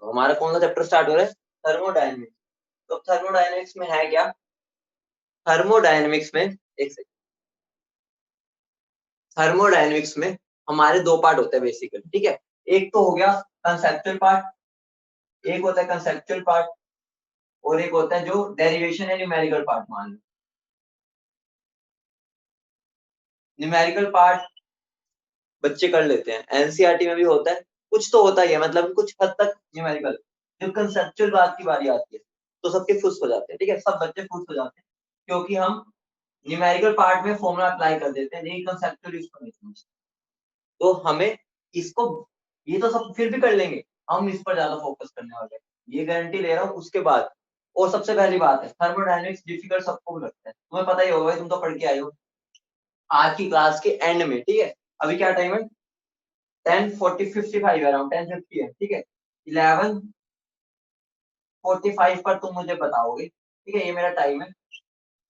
तो हमारा कौन सा चैप्टर स्टार्ट हो रहा है? थर्मोडायनेमिक्स। तो थर्मोडायनेमिक्स में है क्या? थर्मोडायनेमिक्स में एक सेकंड, थर्मोडायनेमिक्स में हमारे दो पार्ट होते हैं बेसिकली, ठीक है। एक तो हो गया कंसेप्चुअल पार्ट, एक होता है कंसेप्चुअल पार्ट, और एक होता है जो डेरिवेशन है न्यूमेरिकल पार्ट। मान लो न्यूमेरिकल पार्ट बच्चे कर लेते हैं, एनसीईआरटी में भी होता है, कुछ तो होता ही है, मतलब कुछ हद तक न्यूमेरिकल। जब कंसेप्चुअल बात की बारी आती है तो सबके फुस हो जाते हैं, ठीक है, सब बच्चे फुस हो जाते हैं, क्योंकि हम न्यूमेरिकल पार्ट में फॉर्मूला अप्लाई कर देते हैं, लेकिन कंसेप्चुअल इसको नहीं समझते। तो हमें इसको, ये तो सब फिर भी कर लेंगे, हम इस पर ज्यादा फोकस करने वाले हैं, ये गारंटी ले रहा हूँ। उसके बाद और सबसे पहली बात है, थर्मोडायनेमिक्स डिफिकल्ट सबको भी लगता है, तुम्हें पता ही होगा, तुम तो पढ़ के आए हो आज की क्लास के एंड में, ठीक है। अभी क्या टाइम है? 10:55 अराउंड 10:50 है, ठीक है। 11:45 पर तुम मुझे बताओगे, ठीक है, ये मेरा टाइम है,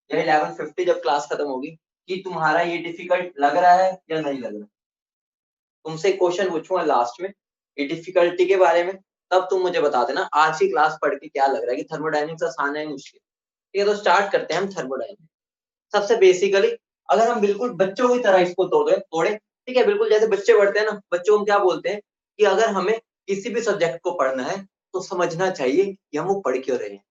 या 11:50 जब क्लास खत्म होगी, कि तुम्हारा ये डिफिकल्ट लग रहा है या नहीं लग रहा। तुमसे क्वेश्चन पूछूंगा लास्ट में ये डिफिकल्टी के बारे में, तब तुम मुझे बता देना आज की क्लास पढ़ के क्या लग रहा है कि थर्मोडायनेमिक्स आसान है मुश्किल। ठीक है, तो स्टार्ट करते हैं हम थर्मोडायनेमिक्स। सबसे बेसिकली अगर हम बिल्कुल बच्चों की तरह इसको तोड़े, ठीक है, बिल्कुल जैसे बच्चे पढ़ते हैं ना, बच्चों को क्या बोलते हैं कि अगर हमें किसी भी सब्जेक्ट को पढ़ना है तो समझना चाहिए कि हम वो पढ़ क्यों रहे हैं।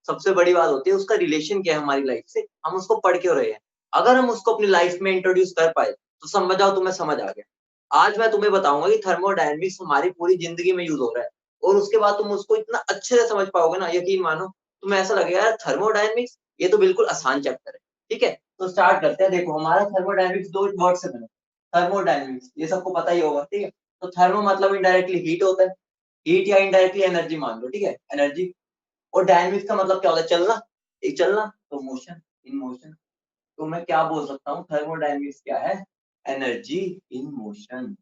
सबसे बड़ी बात होती है उसका रिलेशन क्या है हमारी लाइफ से, हम उसको पढ़ क्यों रहे हैं। अगर हम उसको अपनी लाइफ में इंट्रोड्यूस कर पाए तो समझ जाओ तुम्हें समझ आ गया। आज मैं तुम्हें बताऊंगा कि थर्मोडायनेमिक्स हमारी पूरी जिंदगी में यूज हो रहा है, और उसके बाद तुम उसको इतना अच्छे से समझ पाओगे ना, यकीन मानो तुम्हें ऐसा लगेगा यार थर्मोडायनेमिक्स ये तो बिल्कुल आसान चैप्टर है। ठीक है, तो स्टार्ट करते हैं। देखो हमारा थर्मोडायनेमिक्स दो वर्ड से बना, थर्मोडायनेमिक्स ये सबको पता ही होगा, ठीक है। तो थर्मो मतलब इनडायरेक्टली हीट होता है, हीट या इनडायरेक्टली एनर्जी मान लो, ठीक है, एनर्जी। और डायनेमिक्स का मतलब क्या होता है? चलना, एक चलना, तो मोशन, इन मोशन। तो मैं क्या बोल सकता हूँ, थर्मोडायनेमिक्स क्या है? Energy in motion.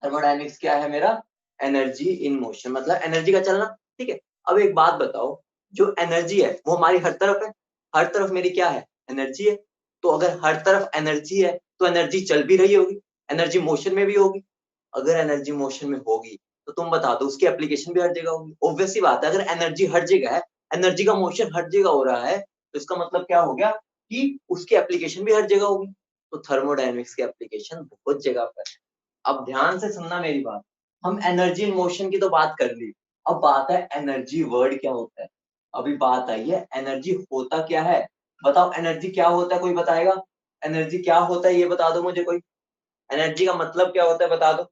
थर्मोडायनेमिक्स क्या है मेरा? एनर्जी इन मोशन, मतलब एनर्जी का चलना। ठीक है, अब एक बात बताओ, जो एनर्जी है वो हमारी हर तरफ है, हर तरफ मेरी क्या है? एनर्जी है। तो अगर हर तरफ एनर्जी है तो एनर्जी चल भी रही होगी, एनर्जी मोशन में भी होगी। अगर एनर्जी मोशन में होगी तो तुम बता दो उसकी एप्लीकेशन भी हर जगह होगी। ऑब्वियस सी बात है, अगर एनर्जी हर जगह है, एनर्जी का मोशन हर जगह हो रहा है, तो इसका मतलब क्या हो गया कि उसकी एप्लीकेशन भी हर जगह होगी। तो थर्मोडायनेमिक्स की एप्लीकेशन बहुत जगह पर है। अब ध्यान से सुनना मेरी बात, हम एनर्जी इन मोशन की तो बात कर ली, अब बात है एनर्जी वर्ड क्या होता है। अभी बात आई है एनर्जी होता क्या है। बताओ एनर्जी क्या होता है, कोई बताएगा? एनर्जी क्या होता है ये बता दो मुझे कोई। एनर्जी का मतलब क्या होता है बता दो।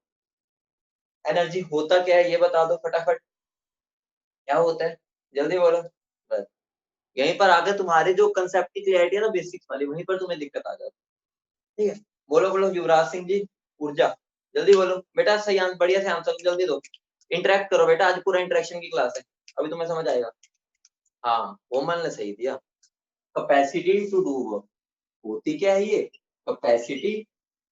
एनर्जी होता क्या है ये बता दो फटाफट। क्या होता है, जल्दी बोलो। बस यहीं पर आकर तुम्हारे जो कंसेप्ट की क्लैरिटी है ना, बेसिक्स वाली, वहीं पर तुम्हें दिक्कत आ जाती है। ठीक है, बोलो बोलो युवराज सिंह जी, ऊर्जा, जल्दी बोलो बेटा, सही आंसर, बढ़िया से आंसर जल्दी दो। इंटरेक्ट करो बेटा, आज पूरा इंटरेक्शन की क्लास है, अभी तुम्हें समझ आएगा। हाँ, कोमल ने सही दिया। कैपेसिटी टू डू वर्क, होती क्या है ये? Capacity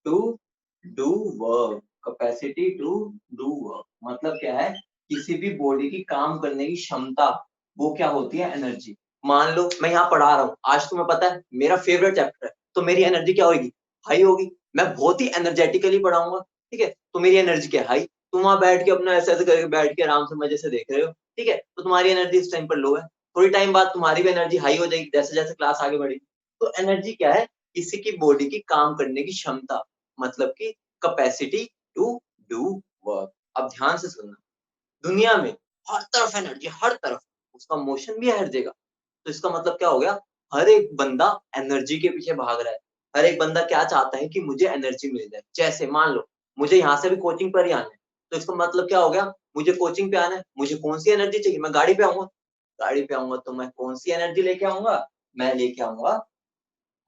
to do work, capacity to do work मतलब क्या है? किसी भी बॉडी की काम करने की क्षमता, वो क्या होती है? एनर्जी। मान लो मैं यहाँ पढ़ा रहा हूँ, आज तुम्हें पता है मेरा फेवरेट चैप्टर है, तो मेरी एनर्जी क्या होगी? हाई होगी। मैं बहुत ही एनर्जेटिकली पढ़ाऊंगा, ठीक है, तो मेरी एनर्जी क्या? हाई। तुम वहां बैठ के अपना ऐसे ऐसे करके बैठ के आराम से मजे से देख रहे हो, ठीक है, तो तुम्हारी एनर्जी इस टाइम पर लो है। थोड़ी टाइम बाद तुम्हारी भी एनर्जी हाई हो जाएगी जैसे जैसे क्लास आगे बढ़ेगी। तो एनर्जी क्या है? किसी की बॉडी की काम करने की क्षमता, मतलब कि कैपेसिटी टू डू वर्क। अब ध्यान से सुनना, दुनिया में हर तरफ एनर्जी, हर तरफ, उसका मोशन भी है हर जगह। तो इसका मतलब क्या हो गया? हर एक बंदा एनर्जी के पीछे भाग रहा है। हर एक बंदा क्या चाहता है कि मुझे एनर्जी मिल जाए। जैसे मान लो मुझे यहाँ से भी कोचिंग पर ही आना है, तो इसका मतलब क्या हो गया? मुझे कोचिंग पे आना है, मुझे कौन सी एनर्जी चाहिए? मैं गाड़ी पे आऊंगा, गाड़ी पे आऊंगा तो मैं कौन सी एनर्जी लेके आऊंगा? मैं लेके आऊंगा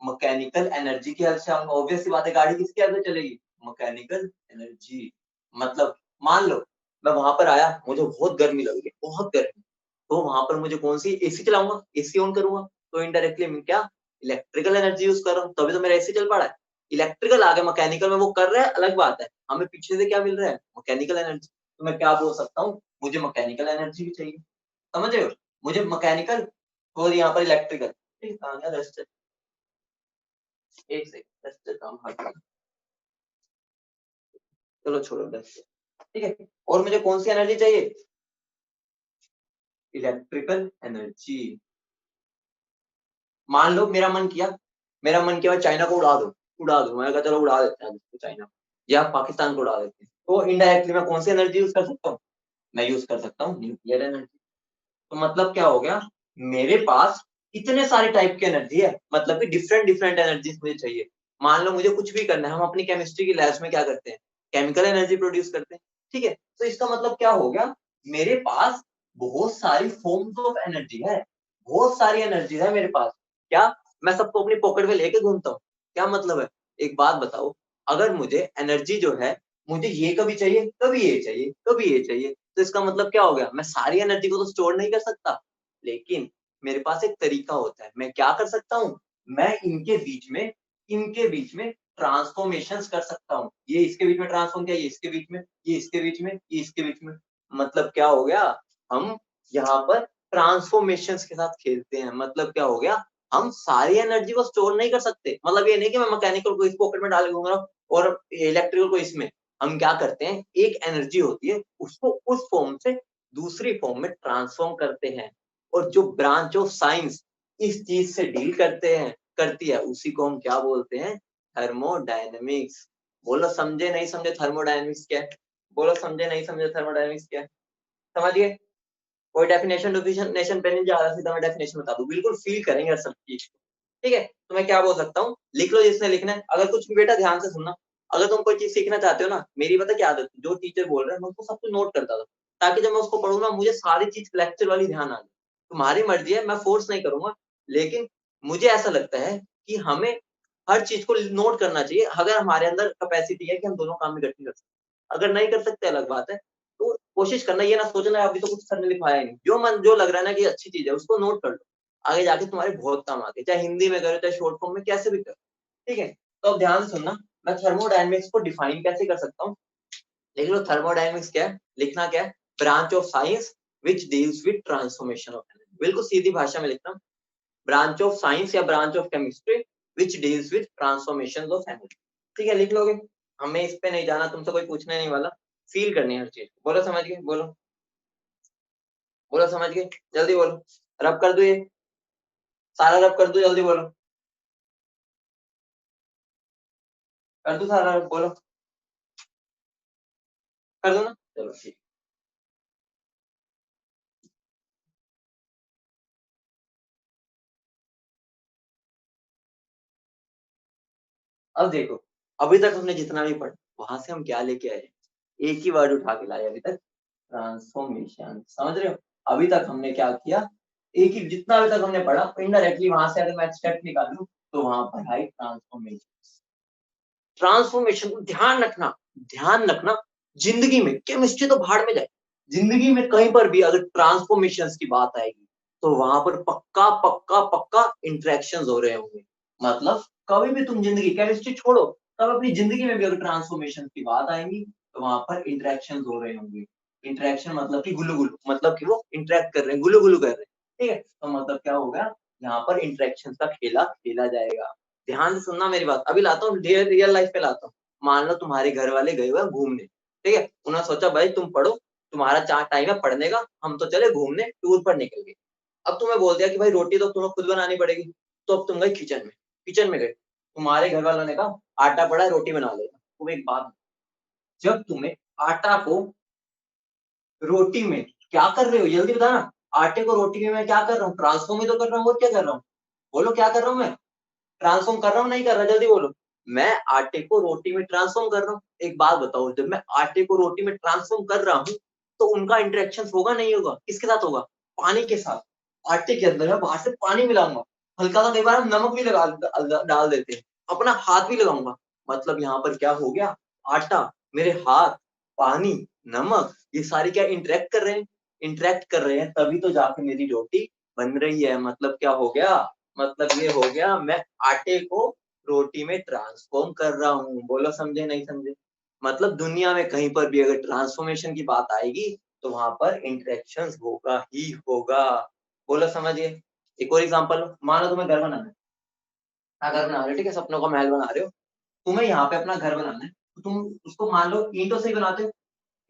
मैकेनिकल एनर्जी की हेल्प से आऊंगा। ऑब्वियस सी बात है, गाड़ी किसकी हेल्प से चलेगी? Mechanical energy. मतलब मान लो मैं वहां पर आया, मुझे बहुत गर्मी लग रही है, बहुत गर्मी, तो वहां पर मुझे कौन सी एसी चलाऊंगा, एसी ऑन करूंगा, तो इनडायरेक्टली मैं क्या इलेक्ट्रिकल एनर्जी यूज कर रहा हूँ, तभी तो मेरा एसी चल पा रहा है। इलेक्ट्रिकल आ गया, मैकेनिकल में वो कर रहा है अलग बात है, हमें पीछे से क्या मिल रहा है? Mechanical energy. तो मैं क्या बोल सकता हूँ? मुझे मैकेनिकल एनर्जी भी चाहिए, समझ रहे हो? मुझे मैकेनिकल और यहाँ पर इलेक्ट्रिकल। ठीक है, कहाँ गया रजिस्टर? एक सेकंड, रजिस्टर काम हाथ। चलो छोड़ो रजिस्टर। ठीक है, और मुझे कौन सी एनर्जी चाहिए? Electrical energy. मान लो मेरा मन किया चाइना को उड़ा दो, मैंने कहा चलो उड़ा देते हैं चाइना या पाकिस्तान को उड़ा देते हैं, तो इनडायरेक्टली मैं कौन सी एनर्जी यूज कर सकता हूँ? मैं यूज कर सकता हूँ न्यूक्लियर एनर्जी। तो मतलब क्या हो गया, मेरे पास इतने सारे टाइप की एनर्जी है, मतलब कि डिफरेंट डिफरेंट एनर्जीज मुझे चाहिए। मान लो मुझे कुछ भी करना है, हम अपनी केमिस्ट्री की लैब्स में क्या करते हैं, केमिकल एनर्जी प्रोड्यूस करते हैं, ठीक है। तो इसका मतलब क्या हो गया, मेरे पास बहुत सारी फॉर्म्स ऑफ एनर्जी है, बहुत सारी एनर्जी है मेरे पास। क्या मैं सबको अपनी पॉकेट में लेके घूमता हूँ? क्या मतलब है? एक बात बताओ, अगर मुझे एनर्जी जो है, मुझे ये कभी चाहिए, कभी ये चाहिए, कभी ये चाहिए, तो इसका मतलब क्या हो गया, मैं सारी एनर्जी को तो स्टोर नहीं कर सकता, लेकिन मेरे पास एक तरीका होता है। मैं क्या कर सकता हूँ, मैं इनके बीच में ट्रांसफॉर्मेशंस कर सकता हूँ। ये इसके बीच में ट्रांसफॉर्म किया, ये इसके बीच में, ये इसके बीच में, ये इसके बीच में। मतलब क्या हो गया, हम यहाँ पर ट्रांसफॉर्मेशंस के साथ खेलते हैं। मतलब क्या हो गया, हम सारी एनर्जी को स्टोर नहीं कर सकते। मतलब ये नहीं कि मैं मैकेनिकल को इस पॉकेट में डाल दूंगा और इलेक्ट्रिकल को इसमें। हम क्या करते हैं, एक एनर्जी होती है, उसको उस फॉर्म से दूसरी फॉर्म में ट्रांसफॉर्म करते हैं, और जो ब्रांच ऑफ साइंस इस चीज से डील करती है, उसी को हम क्या बोलते हैं, थर्मोडायनेमिक्स। बोलो समझे नहीं समझे थर्मोडायनेमिक्स क्या है? बोलो समझे नहीं समझे थर्मोडायनेमिक्स क्या है? समझिए, कोई डेफिनेशन डेफिनेशन पे नहीं जा रहा, सीधा मैं डेफिनेशन बता दूं, बिल्कुल फील करेंगे सब चीज को, ठीक है। तो मैं क्या बोल सकता हूँ, लिख लो जिसने लिखना है। अगर कुछ भी बेटा ध्यान से सुनना, अगर तुम कोई चीज सीखना चाहते हो ना, मेरी पता क्या आदत है, जो टीचर बोल रहे हैं मैं उसको सब कुछ नोट करता था, ताकि जब मैं उसको पढ़ूँ ना, मुझे सारी चीज लेक्चर वाली ध्यान आ जाए। तुम्हारी मर्जी है, मैं फोर्स नहीं करूंगा, लेकिन मुझे ऐसा लगता है कि हमें हर चीज को नोट करना चाहिए, अगर हमारे अंदर कैपेसिटी है कि हम दोनों काम इकट्ठे कर सकते। अगर नहीं कर सकते अलग बात है, तो कोशिश करना, ये ना सोचना अभी तो कुछ सर ने लिखवाया नहीं, जो लग रहा है ना कि अच्छी चीज है उसको नोट कर लो, आगे जाके तुम्हारे बहुत काम आते, चाहे हिंदी में करो चाहे शॉर्ट फॉर्म में, कैसे भी करो, ठीक है। तो अब ध्यान से सुनना, मैं थर्मोडायनेमिक्स को डिफाइन कैसे कर सकता हूँ। देख लो थर्मोडायनेमिक्स क्या है, लिखना क्या है, branch of science which deals with transformation of energy. बिल्कुल सीधी भाषा में लिखता हूँ, ब्रांच ऑफ साइंस या branch of chemistry which deals with transformation of energy. ठीक है, लिख लोगे, हमें इस पे नहीं जाना, तुमसे कोई पूछने नहीं वाला, फील करनी है हर चीज। बोलो समझ गए, बोलो बोलो समझ गए, जल्दी बोलो, रब कर दो, ये सारा रब कर दो, जल्दी बोलो, कर दो सारा रब, बोलो, कर दो ना, चलो ठीक। अब देखो, अभी तक हमने जितना भी पढ़ा, वहां से हम क्या लेके आए, एक ही वर्ड उठा के लाए अभी तक, ट्रांसफॉर्मेशन। समझ रहे हो, अभी तक हमने क्या किया, एक ही, जितना अभी तक हमने पढ़ा, इनडायरेक्टली वहां से अगर मैं स्टेप निकालूं, तो वहां पर है ट्रांसफॉर्मेशन। ट्रांसफॉर्मेशन को ध्यान रखना, जिंदगी में केमिस्ट्री तो भाड़ में जाए, जिंदगी में कहीं पर भी अगर ट्रांसफॉर्मेशन की बात आएगी, तो वहां पर पक्का पक्का पक्का इंटरेक्शन हो रहे होंगे। मतलब कभी भी तुम जिंदगी, केमिस्ट्री छोड़ो, तब अपनी जिंदगी में भी अगर ट्रांसफॉर्मेशन की बात आएगी, तो वहां पर इंटरेक्शन हो रहे होंगे। इंटरेक्शन मतलब कि गुल्लू गुल्लू, मतलब कि वो इंटरेक्ट कर रहे हैं, गुल्लू गुल्लू कर रहे हैं, ठीक है। तो मतलब क्या होगा, यहाँ पर इंटरेक्शन का खेला खेला जाएगा। ध्यान से सुनना मेरी बात, अभी लाता हूँ रियल लाइफ पे लाता हूँ। मान लो तुम्हारे घर वाले गए हुए घूमने, ठीक है, उन्होंने सोचा भाई तुम पढ़ो, तुम्हारा चार टाइम है पढ़ने का, हम तो चले घूमने, टूर पर निकल गए। अब तुम्हें बोल दिया कि भाई रोटी तो तुम्हें खुद बनानी पड़ेगी, तो अब तुम गए किचन में गए, तुम्हारे घर वालों ने कहा आटा पड़ा है रोटी बना लेगा। तुम एक बात, जब तुम्हें आटा को रोटी में क्या कर रहे हो, जल्दी बताना, आटे को रोटी में मैं क्या कर रहा हूँ, ट्रांसफॉर्म ही तो कर रहा हूँ, और क्या कर रहा हूँ, बोलो क्या कर रहा हूँ मैं, ट्रांसफॉर्म कर रहा हूँ नहीं कर रहा, जल्दी बोलो। मैं आटे को रोटी में ट्रांसफॉर्म कर रहा हूँ। एक बात बताओ, जब मैं आटे को रोटी में ट्रांसफॉर्म कर रहा हूँ, तो उनका इंटरेक्शन होगा नहीं होगा, किसके साथ होगा, पानी के साथ। आटे के अंदर मैं बाहर से पानी मिलाऊंगा, हल्का सा, कई बार हम नमक भी डाल देते हैं, अपना हाथ भी लगाऊंगा। मतलब यहाँ पर क्या हो गया, आटा, मेरे हाथ, पानी, नमक, ये सारे क्या इंटरेक्ट कर रहे हैं, तभी तो जाके मेरी रोटी बन रही है। मतलब क्या हो गया, मतलब ये हो गया, मैं आटे को रोटी में ट्रांसफॉर्म कर रहा हूँ। बोलो समझे नहीं समझे। मतलब दुनिया में कहीं पर भी अगर ट्रांसफॉर्मेशन की बात आएगी, तो वहां पर इंटरेक्शन होगा ही होगा। बोलो समझिए। एक और एग्जांपल, मानो तुम्हें घर बनाना है, घर बना रहे हो, ठीक है, सपनों का महल बना रहे हो, तुम्हें यहाँ पे अपना घर बनाना है, तो तुम उसको मान लो ईंटों से ही बनाते हो,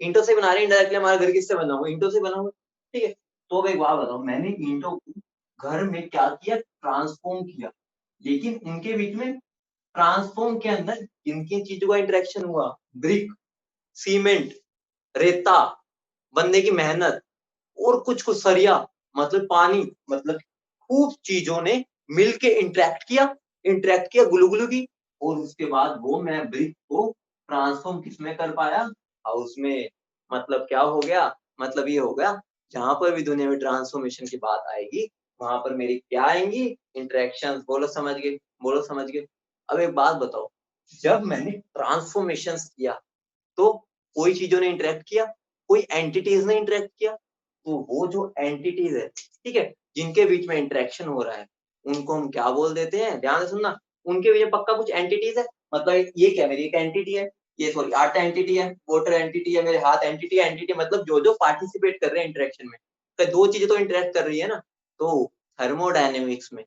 ईंटों से बना रहे हैं, इनडायरेक्टली हमारा घर किससे बना हुआ, ईंटों से बना हुआ, ठीक है। तो अब एक बात बताओ, मैंने ईंटों को घर में क्या किया, ट्रांसफॉर्म किया, लेकिन उनके बीच में ट्रांसफॉर्म के अंदर किन किन चीजों का इंटरेक्शन हुआ, ब्रिक, सीमेंट, रेता, बंदे की मेहनत और कुछ कुछ सरिया, मतलब पानी, मतलब खूब चीजों ने मिलके इंटरेक्ट किया गुलू की, और उसके बाद वो मैं ब्रिक को ट्रांसफॉर्म किसमें कर पाया, हाउस में। मतलब क्या हो गया, मतलब ये हो गया, जहां पर भी दुनिया में ट्रांसफॉर्मेशन की बात आएगी वहां पर मेरी क्या आएंगी, इंटरेक्शन। बोलो समझ गए, बोलो समझ गए। अब एक बात बताओ, जब मैंने ट्रांसफॉर्मेशन किया तो कोई चीजों ने इंटरेक्ट किया, कोई एंटिटीज ने इंटरेक्ट किया, तो वो जो एंटिटीज है, ठीक है, जिनके बीच में इंटरेक्शन हो रहा है, उनको हम क्या बोल देते हैं, ध्यान से सुनना, उनके बीच में पक्का कुछ एंटिटीज है, मतलब ये क्या, मेरी एक एंटिटी है, ये सॉरी आटा एंटिटी है, वाटर एंटिटी है, मेरे हाथ एंटिटी है, एंटिटी मतलब जो जो पार्टिसिपेट कर रहे हैं इंटरेक्शन में, तो दो चीजें तो इंटरेक्ट कर रही है ना। तो थर्मोडायनेमिक्स में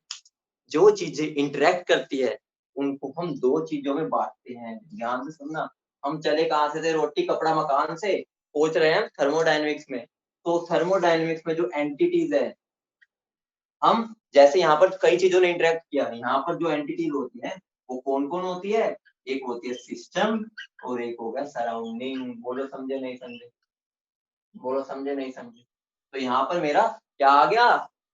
जो चीजें इंटरेक्ट करती है उनको हम दो चीजों में बांटते हैं, ध्यान से सुनना। हम चले कहां से थे, रोटी कपड़ा मकान से, पहुंच रहे हैं थर्मोडायनेमिक्स में। तो थर्मोडायनेमिक्स में जो एंटिटीज है, हम जैसे यहाँ पर कई चीजों ने इंटरेक्ट किया, यहाँ पर जो एंटिटीज होती है वो कौन कौन होती है, एक होती है सिस्टम और एक हो गया सराउंडिंग। बोलो समझे नहीं समझे, बोलो समझे नहीं समझे। तो यहाँ पर मेरा क्या आ गया,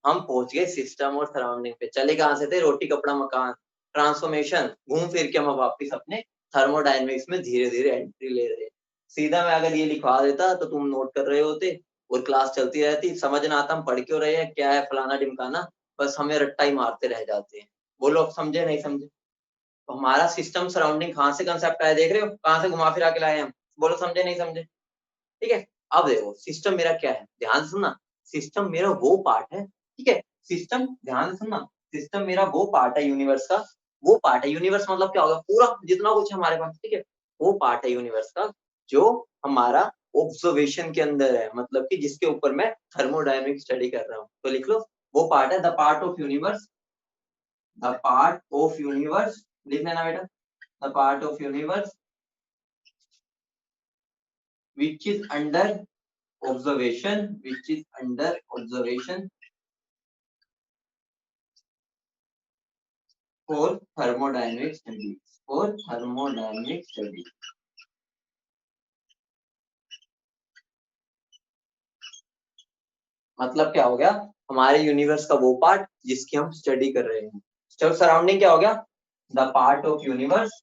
हम पहुंच गए सिस्टम और सराउंडिंग पे। चले कहां से थे, रोटी कपड़ा मकान, ट्रांसफॉर्मेशन, घूम फिर के हम वापिस अपने थर्मोडायनेमिक्स में धीरे धीरे एंट्री ले रहे हैं। सीधा मैं अगर ये लिखवा देता तो तुम नोट कर रहे होते और क्लास चलती रहती, समझ ना आता हम पढ़ क्यों रहे हैं, क्या है फलाना ढिमकाना, बस हमें रट्टा ही मारते रह जाते हैं। बोलो अब समझे नहीं समझे। तो हमारा सिस्टम सराउंडिंग कहाँ से कंसेप्ट आया, देख रहे हो कहाँ से घुमा फिरा के लाए हम। बोलो समझे नहीं समझे, ठीक है। अब देखो सिस्टम मेरा क्या है, ध्यान से सुनना। सिस्टम मेरा वो पार्ट है, ठीक है, सिस्टम, ध्यान से सुनना, सिस्टम मेरा वो पार्ट है यूनिवर्स का, वो पार्ट है, यूनिवर्स मतलब क्या होगा, पूरा जितना कुछ है हमारे पास, ठीक है, वो पार्ट है यूनिवर्स का जो हमारा ऑब्जर्वेशन के अंदर है, मतलब कि जिसके ऊपर मैं थर्मोडायनेमिक स्टडी कर रहा हूँ। तो लिख लो, वो पार्ट है the part of universe, the part of universe, लिख लेना बेटा, the part of universe which is under observation, which is under observation for thermodynamic study, for thermodynamic study। मतलब क्या हो गया, हमारे यूनिवर्स का वो पार्ट जिसकी हम स्टडी कर रहे हैं। जब सराउंडिंग क्या हो गया, the part of universe,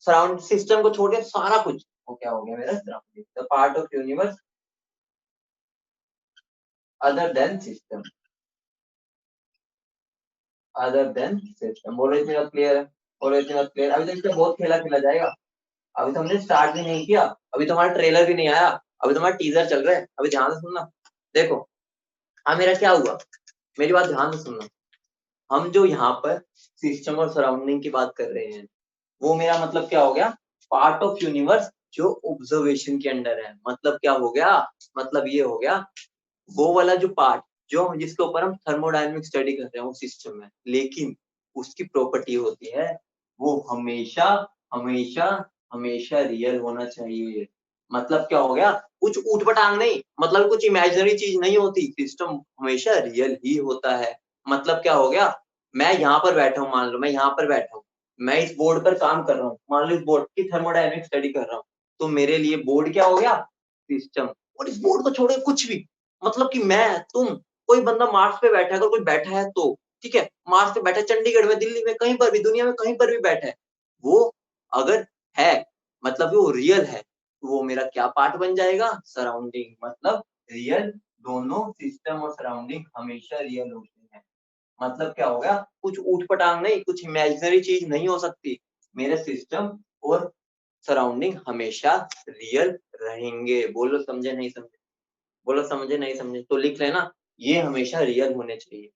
surround system को छोड़ के सारा कुछ वो क्या हो गया मेरा surrounding, the part of universe other than system, other than system. बोलो इतना क्लियर है, बोलो इतना क्लियर। अभी तो इसका बहुत खेला खेला जाएगा, अभी तो हमने स्टार्ट भी नहीं किया, अभी तो हमारा ट्रेलर भी नहीं आया, अभी तो हमारा टीजर चल रहा है। अभी ध्यान से सुनना, देखो हाँ मेरा क्या हुआ, मेरी बात ध्यान से सुनना। हम जो यहाँ पर सिस्टम और सराउंडिंग की बात कर रहे हैं, वो मेरा मतलब क्या हो गया, पार्ट ऑफ यूनिवर्स जो ऑब्जर्वेशन के अंडर है। मतलब क्या हो गया, मतलब ये हो गया वो वाला जो पार्ट जो जिसके ऊपर हम थर्मोडायनेमिक स्टडी कर रहे हैं वो सिस्टम है, लेकिन उसकी प्रॉपर्टी होती है वो हमेशा हमेशा हमेशा रियल होना चाहिए। मतलब क्या हो गया, कुछ ऊटपटांग नहीं, मतलब कुछ इमेजिनरी चीज नहीं होती, सिस्टम हमेशा रियल ही होता है। मतलब क्या हो गया, मैं यहाँ पर बैठा हूँ, मान लो मैं यहाँ पर बैठा हूँ, मैं इस बोर्ड पर काम कर रहा हूँ, मान लो इस बोर्ड की थर्मोडायनेमिक स्टडी कर रहा हूँ, तो मेरे लिए बोर्ड क्या हो गया, सिस्टम। और इस बोर्ड को छोड़े कुछ भी, मतलब कि मैं तुम, कोई बंदा मार्स पे बैठा है, अगर कोई बैठा है तो ठीक है, मार्स पे बैठा है, चंडीगढ़ में, दिल्ली में, कहीं पर भी, दुनिया में कहीं पर भी बैठा है, वो अगर है मतलब वो रियल है, तो वो मेरा क्या पार्ट बन जाएगा, सराउंडिंग। मतलब रियल, दोनों सिस्टम और सराउंडिंग हमेशा रियल होते हैं। मतलब क्या हो गया, कुछ ऊटपटांग नहीं, कुछ इमेजिनरी चीज नहीं हो सकती, मेरे सिस्टम और सराउंडिंग हमेशा रियल रहेंगे। बोलो समझे नहीं समझे, बोलो समझे नहीं समझे। तो लिख लेना, ये हमेशा रियल होने चाहिए।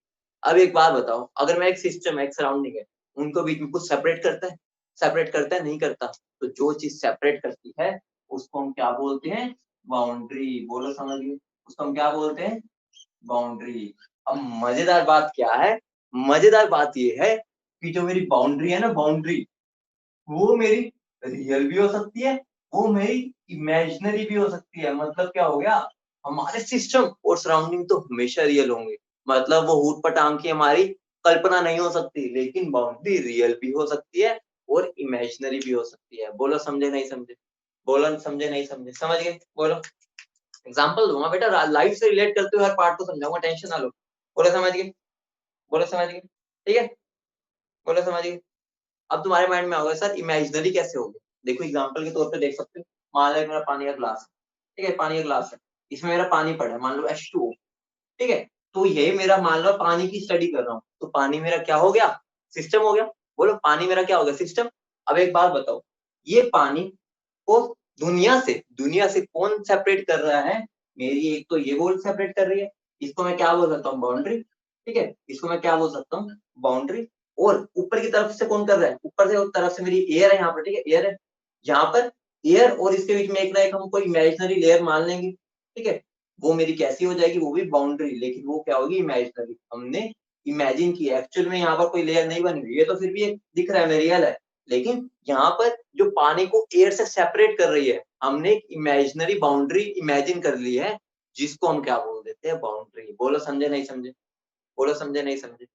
अब एक बात बताओ, अगर मैं एक सिस्टम है, एक सराउंडिंग है, उनको बीच में कुछ सेपरेट करता है, सेपरेट करता है, नहीं करता। तो जो चीज सेपरेट करती है उसको हम क्या बोलते हैं, बाउंड्री। बोलो समझ गए, उसको हम क्या बोलते हैं, बाउंड्री। अब मजेदार बात क्या है, मजेदार बात ये है कि जो मेरी बाउंड्री है ना, बाउंड्री वो मेरी रियल भी हो सकती है, वो मेरी इमेजिनरी भी हो सकती है। मतलब क्या हो गया, हमारे सिस्टम और सराउंडिंग तो हमेशा रियल होंगे, मतलब वो ऊट पटांग की हमारी कल्पना नहीं हो सकती, लेकिन बाउंड्री रियल भी हो सकती है और इमेजिनरी भी हो सकती है। बोलो समझे नहीं समझे, बोलो समझे नहीं समझे, समझ गए? बोलो एग्जाम्पल दूंगा बेटा, लाइफ से रिलेट करते हुए हर पार्ट को समझाऊंगा, टेंशन ना लो। बोलो समझ गए, बोलो समझ गए, ठीक है, बोलो समझ गए। अब तुम्हारे माइंड में होगा सर इमेजिनरी कैसे होगी। देखो एग्जांपल के तौर पे देख सकते हो, मान लो मेरा पानी का ग्लास है, ठीक है, पानी का ग्लास है, इसमें मेरा पानी पड़ा है, मान लो H2O, ठीक है, तो ये मेरा मान लो पानी की स्टडी कर रहा हूँ, तो पानी मेरा क्या हो गया, सिस्टम हो गया। बोलो पानी मेरा क्या हो गया, सिस्टम। अब एक बात बताओ, ये पानी को दुनिया से कौन सेपरेट कर रहा है, मेरी एक तो ये वॉल सेपरेट कर रही है, इसको मैं क्या बोल सकता हूँ, बाउंड्री, ठीक है, इसको मैं क्या बोल सकता हूँ, बाउंड्री। और ऊपर की तरफ से कौन कर रहा है, ऊपर से तरफ से मेरी एयर है यहाँ पर, ठीक है, एयर है यहाँ पर, एयर और इसके बीच में एक ना एक हम कोई इमेजिनरी लेयर मान लेंगे, ठीक है, वो मेरी कैसी हो जाएगी, वो भी बाउंड्री, लेकिन वो क्या होगी, इमेजिनरी, हमने इमेजिन किया, एक्चुअल में यहाँ पर कोई लेयर नहीं बनी हुई, ये तो फिर भी एक दिख रहा है, रियल है, लेकिन यहाँ पर जो पानी को एयर से सेपरेट कर रही है, हमने एक इमेजिनरी बाउंड्री इमेजिन कर ली है, जिसको हम क्या बोल देते हैं, बाउंड्री। बोलो समझे नहीं समझे, बोलो समझे नहीं समझे,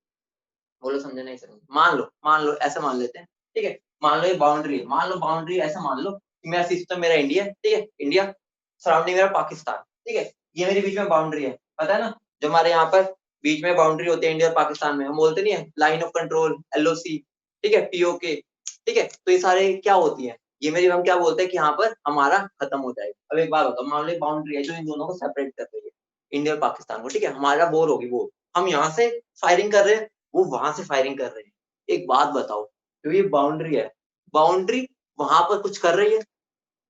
बोलो समझे नहीं समझे। मान लो ऐसा मान लेते हैं, ठीक है, मान लो ये बाउंड्री है, मान लो बाउंड्री ऐसा मान लो कि मेरा सिस्टम मेरा इंडिया, ठीक है, इंडिया, सराउंडिंग मेरा पाकिस्तान, ठीक है, ये मेरे बीच में बाउंड्री है, पता है ना, जो हमारे यहाँ पर बीच में बाउंड्री होती है इंडिया और पाकिस्तान में, हम बोलते नहीं है लाइन ऑफ कंट्रोल, LOC, ठीक है, POK, ठीक है, तो ये सारे क्या होती है, ये मेरी, हम क्या बोलते हैं कि यहाँ पर हमारा खत्म हो जाएगा। अब एक बात बताओ, मान लो बाउंड्री है जो इन दोनों को सेपरेट कर रही है, इंडिया और पाकिस्तान को, ठीक है, हमारा बोर होगी वो, हम यहाँ से फायरिंग कर रहे हैं, वो वहां से फायरिंग कर रहे हैं। एक बात बताओ, जो ये बाउंड्री है, बाउंड्री वहां पर कुछ कर रही है,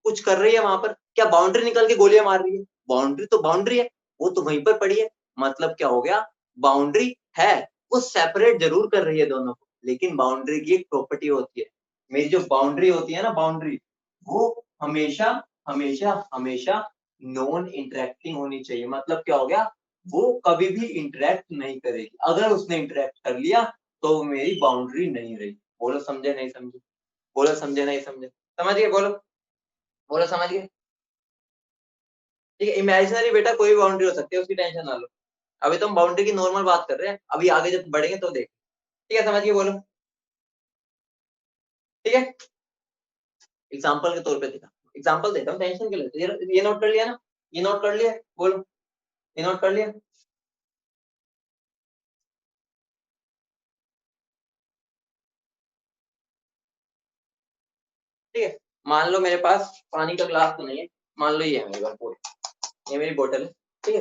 कुछ कर रही है वहां पर, क्या बाउंड्री निकल के गोलियां मार रही है, बाउंड्री तो बाउंड्री है, वो तो वहीं पर पड़ी है, मतलब क्या हो गया, बाउंड्री है, वो सेपरेट जरूर कर रही है दोनों को, लेकिन बाउंड्री की एक प्रॉपर्टी होती है, मेरी जो बाउंड्री होती है ना, बाउंड्री, वो हमेशा हमेशा हमेशा नॉन इंटरेक्टिंग होनी चाहिए, मतलब क्या हो गया, वो कभी भी इंटरेक्ट नहीं करेगी, अगर उसने इंटरेक्ट कर लिया तो वो मेरी बाउंड्री नहीं रही। बोलो समझे नहीं समझे, बोलो समझे नहीं समझे, समझ गए, बोलो, बोलो समझ गए, ठीक है, इमेजिनरी बेटा कोई भी बाउंड्री हो सकती है, उसकी टेंशन ना लो, अभी तो हम बाउंड्री की नॉर्मल बात कर रहे हैं, अभी आगे जब बढ़ेंगे तो देख, ठीक है, समझ गए, बोलो, ठीक है, एग्जाम्पल के तौर पे देखा, एग्जाम्पल देता हूँ, टेंशन के लिए, ये नोट कर लिया ना, ये नोट कर लिया, बोलो, ये नोट कर लिया, ठीक है, मान लो मेरे पास पानी का ग्लास तो नहीं है, मान लो ये है मेरे पास, ये मेरी बोतल है, ठीक है,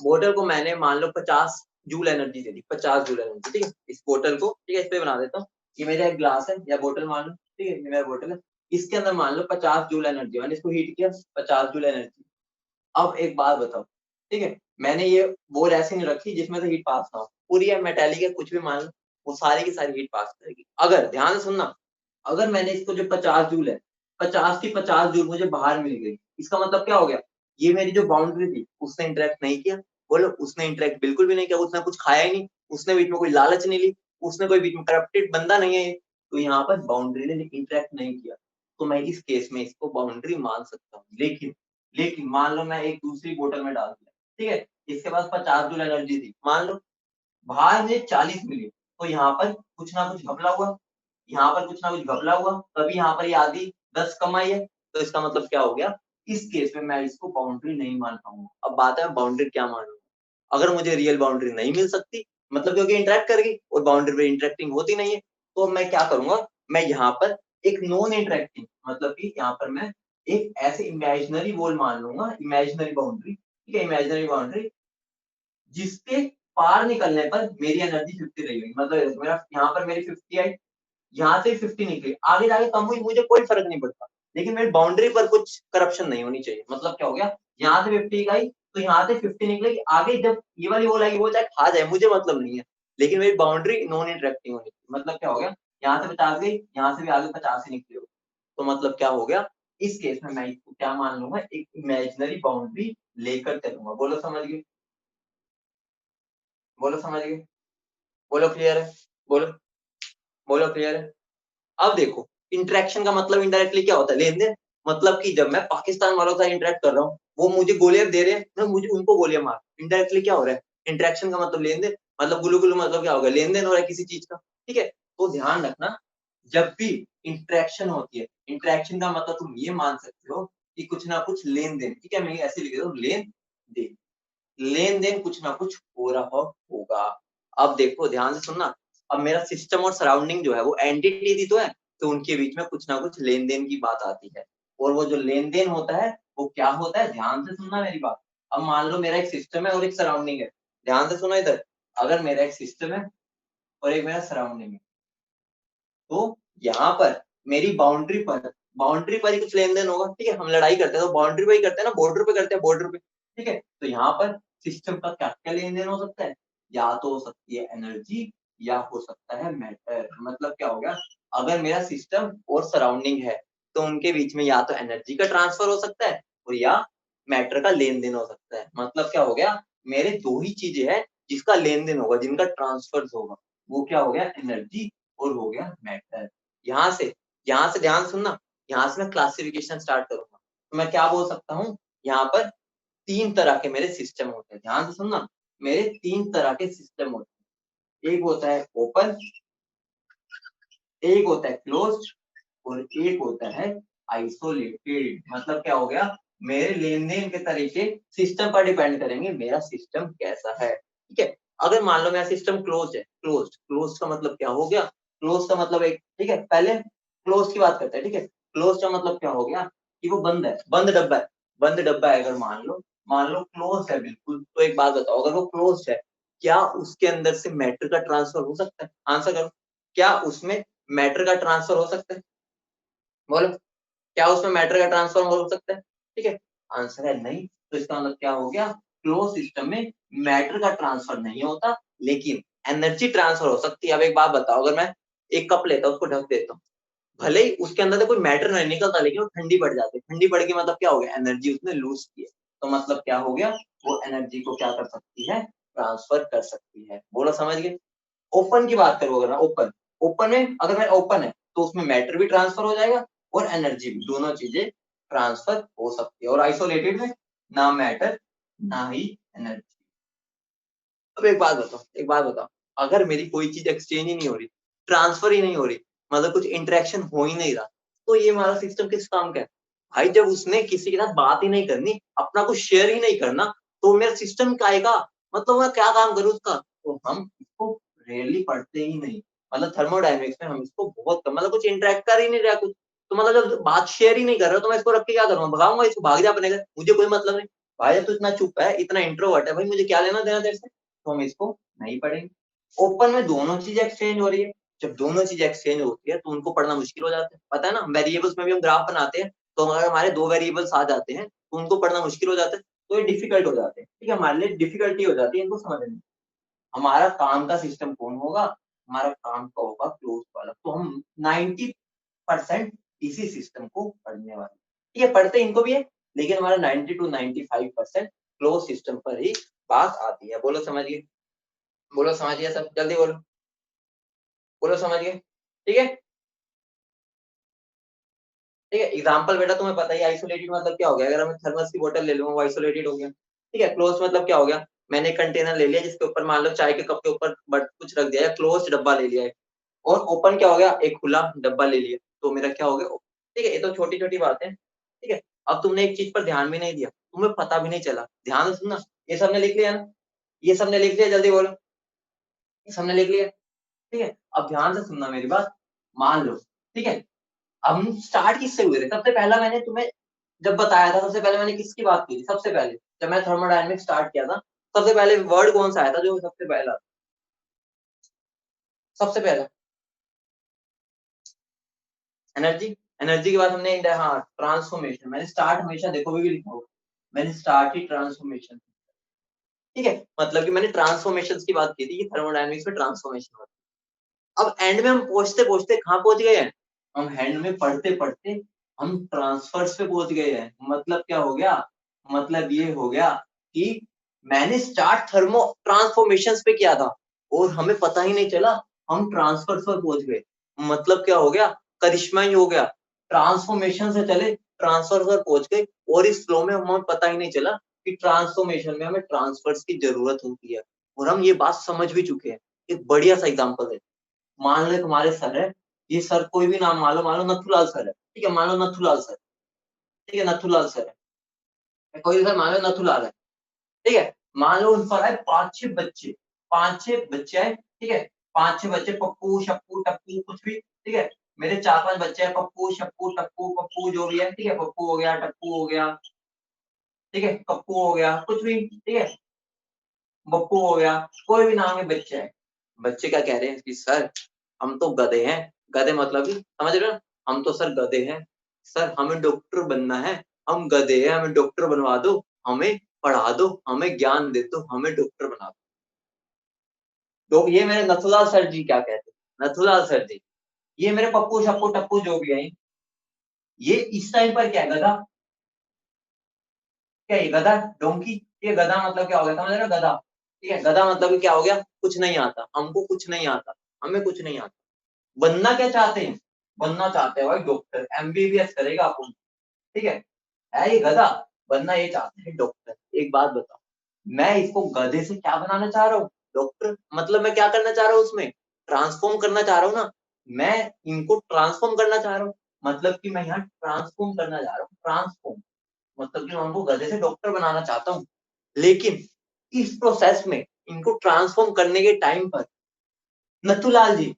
बोतल को मैंने मान लो 50 जूल एनर्जी दे दी, 50 जूल एनर्जी, ठीक है, इस बोतल को, ठीक है, इस पे बना देता हूँ, ये मेरा एक ग्लास है या बोतल मान लो, ठीक है, ये मेरा बोतल है, इसके अंदर मान लो 50 जूल एनर्जी, मैंने इसको हीट किया, 50 जूल एनर्जी। अब एक बात बताओ, ठीक है, मैंने ये बोर ऐसे नहीं रखी जिसमें से हीट पास ना हो, पूरी है मेटेलिक है, कुछ भी मान लो, वो सारी की सारी हीट पास करेगी, अगर ध्यान से सुनना, अगर मैंने इसको जो 50 जूल है, 50 की 50 जूल मुझे बाहर मिल गई, इसका मतलब क्या हो गया, ये मेरी जो बाउंड्री थी उसने इंटरेक्ट नहीं किया, बोलो उसने इंटरेक्ट बिल्कुल भी नहीं किया, उसने कुछ खाया ही नहीं, उसने बीच में कोई लालच नहीं ली, उसने कोई बीच में करप्टेड बंदा नहीं है, तो यहाँ पर बाउंड्री ने इंटरेक्ट नहीं किया, तो मैं इस केस में इसको बाउंड्री मान सकता हूँ, लेकिन लेकिन मान लो मैं एक दूसरी बोतल में डाल दिया, ठीक है, इसके पास 50 जूल एनर्जी थी, मान लो बाहर मुझे 40 मिली, तो यहाँ पर कुछ ना कुछ घपला हुआ, यहाँ पर कुछ ना कुछ घपला हुआ, तभी यहाँ पर ये आधी 10 कम आई है, तो इसका मतलब क्या हो गया, इस केस में मैं इसको बाउंड्री नहीं मान पाऊंगा। अब बात है बाउंड्री क्या मानूंगा, अगर मुझे रियल बाउंड्री नहीं मिल सकती, मतलब क्योंकि इंटरेक्ट करेगी और बाउंड्री पे इंटरेक्टिंग होती नहीं है, तो मैं क्या करूंगा, मैं यहाँ पर एक नॉन इंटरेक्टिंग, मतलब कि यहाँ पर मैं एक ऐसे इमेजिनरी वॉल मान लूंगा, इमेजिनरी बाउंड्री, ठीक है, इमेजिनरी बाउंड्री, जिसके पार निकलने पर मेरी एनर्जी 50 रही, मतलब मेरा यहाँ पर मेरी 50 आई, यहाँ से 50 निकली, आगे जाके कम हुई, मुझे कोई फर्क नहीं पड़ता, लेकिन मेरी बाउंड्री पर कुछ करप्शन नहीं होनी चाहिए, मतलब क्या हो गया, यहाँ से 50 आई तो यहाँ से 50 निकलेगी, आगे जब ये वाली बॉल आएगी वो चाहे खा जाए, मुझे मतलब नहीं है, लेकिन मेरी बाउंड्री नॉन इंटरेक्टिंग होनी चाहिए, मतलब क्या हो गया, यहाँ से 50 गई, यहाँ से भी आगे 50 ही निकली होगी, तो मतलब क्या हो गया, इस केस में मैं इसको क्या मान लूंगा, एक इमेजिनरी बाउंड्री लेकर चलूंगा। बोलो समझ गए, बोलो समझ गए, बोलो क्लियर है, बोलो, बोलो क्लियर है। अब देखो इंटरेक्शन का मतलब इनडायरेक्टली क्या होता है, लेन देन, मतलब कि जब मैं पाकिस्तान वालों के साथ इंटरेक्ट कर रहा हूँ, वो मुझे गोलियां दे रहे हैं, मैं मुझे उनको गोलियां मार, इनडायरेक्टली क्या हो रहा है, इंटरेक्शन का मतलब लेन देन, मतलब गुलू गुलू मतलब क्या होगा, लेन देन हो रहा है किसी चीज का। ठीक है, तो ध्यान रखना जब भी इंटरेक्शन होती है, इंटरेक्शन का मतलब तुम ये मान सकते हो कि कुछ ना कुछ लेन देन। ठीक है, मैं ऐसे लिख देता हूँ, लेन देन, लेन देन कुछ ना कुछ हो रहा होगा। अब देखो ध्यान से सुनना, अब मेरा सिस्टम और सराउंडिंग जो है वो एंटिटी थी तो है, तो उनके बीच में कुछ ना कुछ लेन देन की बात आती है, और वो जो लेन देन होता है वो क्या होता है, ध्यान से सुनना मेरी बात। अब मान लो मेरा एक सिस्टम है और एक सराउंडिंग है, ध्यान से सुनो इधर, अगर मेरा एक सिस्टम है और एक मेरा सराउंडिंग है, तो यहाँ पर मेरी बाउंड्री पर ही कुछ लेन देन होगा। ठीक है, हम लड़ाई करते हैं तो बाउंड्री पे ही करते हैं ना, बॉर्डर पे करते हैं, बॉर्डर पे। ठीक है, तो यहाँ पर सिस्टम का क्या क्या लेन देन हो सकता है, या तो हो सकती है एनर्जी, या हो सकता है मैटर। मतलब क्या हो गया, अगर मेरा सिस्टम और सराउंडिंग है तो उनके बीच में या तो एनर्जी का ट्रांसफर हो सकता है और या मैटर का लेन देन हो सकता है। मतलब क्या हो गया, मेरे दो ही चीजें हैं जिसका लेन देन होगा, जिनका ट्रांसफर होगा, वो क्या हो गया, एनर्जी और हो गया मैटर। यहाँ से ध्यान सुनना, यहाँ से मैं क्लासिफिकेशन स्टार्ट करूंगा, तो मैं क्या बोल सकता हूँ, यहाँ पर तीन तरह के मेरे सिस्टम होते हैं, ध्यान से सुनना, मेरे तीन तरह के सिस्टम होते हैं, एक होता है ओपन, एक होता है क्लोज, और एक होता है आइसोलेटेड। मतलब क्या हो गया, मेरे लेन देन के तरीके सिस्टम पर डिपेंड करेंगे, मेरा सिस्टम कैसा है। ठीक है, अगर मान लो मेरा सिस्टम क्लोज है, क्लोज का मतलब क्या हो गया, क्लोज का मतलब एक, ठीक है पहले क्लोज की बात करते हैं। ठीक है, क्लोज का मतलब क्या हो गया कि वो बंद है, बंद डब्बा है, बंद डब्बा है। अगर मान लो क्लोज है बिल्कुल, तो एक बात बताओ, अगर वो क्लोज है, क्या उसके अंदर से मैटर का ट्रांसफर हो सकता है, आंसर करो, क्या उसमें मैटर का ट्रांसफर हो सकता है, बोलो, क्या उसमें मैटर का ट्रांसफर हो सकता है। ठीक है, आंसर है नहीं, तो इसका मतलब क्या हो गया, क्लोज सिस्टम में मैटर का ट्रांसफर नहीं होता, लेकिन एनर्जी ट्रांसफर हो सकती है। अब एक बात बताओ, अगर मैं एक कप लेता हूँ, उसको ढक देता हूँ, भले ही उसके अंदर से कोई मैटर नहीं निकलता, लेकिन वो ठंडी पड़ जाती है, ठंडी पड़ के मतलब क्या हो गया, एनर्जी उसने लूज की है, तो मतलब क्या हो गया, वो एनर्जी को क्या कर सकती है, ट्रांसफर कर सकती है। बोलो समझ गए। ओपन की बात करो, अगर ओपन ओपन में अगर मैं ओपन है तो उसमें मैटर भी ट्रांसफर हो जाएगा और एनर्जी भी, दोनों चीजें ट्रांसफर हो सकती है। और आइसोलेटेड में ना मैटर ना ही एनर्जी। अब एक बात बताओ, अगर मेरी कोई चीज एक्सचेंज ही नहीं हो रही, ट्रांसफर ही नहीं हो रही, मतलब कुछ इंटरेक्शन हो ही नहीं रहा, तो ये हमारा सिस्टम किस काम का है भाई। जब उसने किसी के साथ बात ही नहीं करनी, अपना कुछ शेयर ही नहीं करना, तो मेरा सिस्टम क्या आएगा, मतलब मैं क्या काम करूँ उसका। तो हम इसको रेयरली पढ़ते ही नहीं, मतलब थर्मोडायनेमिक्स में हम इसको बहुत कम, मतलब कुछ इंटरेक्ट कर ही नहीं रहा कुछ, तो मतलब जब बात शेयर ही नहीं कर रहा, तो मैं इसको रख के क्या करूंगा, भगाऊंगा इसको, भाग जा अपने घर, मुझे कोई मतलब नहीं। भाई जब तू इतना चुप है, इतना इंट्रोवर्ट है, भाई मुझे क्या लेना देना तेरे से, तो हम इसको नहीं पढ़ेंगे। ओपन में दोनों चीजें एक्सचेंज हो रही है, जब दोनों चीजें एक्सचेंज होती है तो उनको पढ़ना मुश्किल हो जाता है, पता है ना, वेरिएबल्स में भी हम ग्राफ बनाते हैं, तो अगर हमारे दो वेरिएबल्स आ जाते हैं तो उनको पढ़ना मुश्किल हो जाता है, तो ये डिफिकल्ट हो जाते हैं। ठीक है, हमारे लिए डिफिकल्टी हो जाती है इनको समझने में। हमारा काम का सिस्टम कौन होगा, हमारा काम का होगा क्लोज वाला, तो हम 90% इसी सिस्टम को पढ़ने वाले। ठीक है, पढ़ते इनको भी है, लेकिन हमारा 90 to 95% क्लोज सिस्टम पर ही बात आती है। बोलो समझिए, बोलो समझिए सब, जल्दी बोलो, बोलो समझिए। ठीक है, ठीक है, एग्जाम्पल बेटा तुम्हें पता ही, आइसोलेटेड मतलब क्या हो गया, अगर मैं थर्मस की बोतल ले लूंगा वो आइसोलेटेड हो गया। ठीक है, क्लोज मतलब क्या हो गया, मैंने कंटेनर ले लिया जिसके ऊपर मान लो चाय के कप के ऊपर बट कुछ रख दिया, या क्लोज डब्बा ले लिया है। और ओपन क्या हो गया, एक खुला डब्बा ले लिया, तो मेरा क्या हो गया। ठीक है, ये तो छोटी छोटी बातें। ठीक है, अब तुमने एक चीज पर ध्यान भी नहीं दिया, तुम्हें पता भी नहीं चला, ध्यान से सुनना, ये सबने लिख लिया ना, ये सबने लिख लिया, जल्दी बोलो, ये सबने लिख लिया। ठीक है, अब ध्यान से सुनना मेरी बात, मान लो, ठीक है, हम स्टार्ट किससे हुए थे, सबसे पहला मैंने तुम्हें जब बताया था, सबसे पहले मैंने किसकी बात की थी, सबसे पहले जब मैं थर्मोडायनेमिक्स स्टार्ट किया था, सबसे पहले वर्ड कौन सा आया था जो सबसे पहला, सबसे पहला एनर्जी। एनर्जी के बाद हमने हाँ ट्रांसफॉर्मेशन, मैंने स्टार्ट हमेशा देखो भी लिखा होगा, मैंने स्टार्ट ही ट्रांसफॉर्मेशन। ठीक है, मतलब कि मैंने ट्रांसफॉर्मेशन की बात की थी कि थर्मोडायनेमिक्स में ट्रांसफॉर्मेशन होती है। अब एंड में हम पहुंचते पहुंचते कहाँ पहुंच गए हैं, हम एंड में पढ़ते पढ़ते हम ट्रांसफर्स पे पहुंच गए हैं। मतलब क्या हो गया, मतलब ये हो गया कि मैंने स्टार्ट थर्मो ट्रांसफॉर्मेशन पे किया था और हमें पता ही नहीं चला हम ट्रांसफर्स पर पहुंच गए। मतलब क्या हो गया, करिश्मा ही हो गया, ट्रांसफॉर्मेशन से चले ट्रांसफर पर पहुंच गए और इस फ्लो में हमें पता ही नहीं चला कि ट्रांसफॉर्मेशन में हमें ट्रांसफर्स की जरूरत होती है, और हम ये बात समझ भी चुके हैं। एक बढ़िया सा एग्जांपल है, मान लो तुम्हारे सर है, ये सर कोई भी नाम मान लो नथुलाल सर है, ठीक है, मान लो नथुलाल सर, ठीक है, नथुलाल सर है, कोई सर मान लो नथुलाल है, ठीक है। मान लो उन पर आए 5-6 बच्चे, 5-6 बच्चे आए, ठीक है, 5-6 बच्चे, पप्पू शप्पू टप्पू कुछ भी, ठीक है। मेरे 4-5 बच्चे हैं, पप्पू शप्पू टप्पू पप्पू जो भी है, ठीक है, पप्पू हो गया, टप्पू हो गया, ठीक है, पप्पू हो गया, कुछ भी, ठीक है, बप्पू हो गया, कोई भी नाम के बच्चे हैं। बच्चे क्या कह रहे हैं कि सर हम तो गधे हैं, गधे मतलब कि समझ रहे हो, हम तो सर गधे हैं, सर हमें डॉक्टर बनना है, हम गधे हैं, हमें डॉक्टर बनवा दो, हमें पढ़ा दो, हमें ज्ञान दे दो, हमें डॉक्टर बना दो। तो ये मेरे नथुलाल सर जी क्या कहते हैं, नथुलाल सर जी, ये मेरे पप्पू शप्पू टप्पू जो भी है, ये इस टाइम पर क्या है, गधा, क्या ये गधा, डोंकी, ये गधा मतलब क्या हो गया, समझ रहे हो, गधा, ठीक है, गधा मतलब कि क्या हो गया, कुछ नहीं आता हमको, कुछ नहीं आता, हमें कुछ नहीं आता। बनना क्या चाहते हैं, बनना चाहते हैं भाई डॉक्टर, एमबीबीएस करेगा अपन, ठीक है ये गधा, बनना ये चाहते हैं डॉक्टर। एक बात बताओ, मैं इसको गधे से क्या बनाना चाह रहा हूँ, डॉक्टर, मतलब मैं क्या करना चाह रहा हूँ उसमें, ट्रांसफॉर्म करना चाह रहा हूँ ना, मैं इनको ट्रांसफॉर्म करना चाह रहा हूँ, मतलब कि मैं यहाँ ट्रांसफॉर्म करना चाह रहा हूँ, ट्रांसफॉर्म मतलब कि मैं उनको गधे से डॉक्टर बनाना चाहता हूँ। लेकिन इस प्रोसेस में इनको ट्रांसफॉर्म करने के टाइम पर नथुलाल जी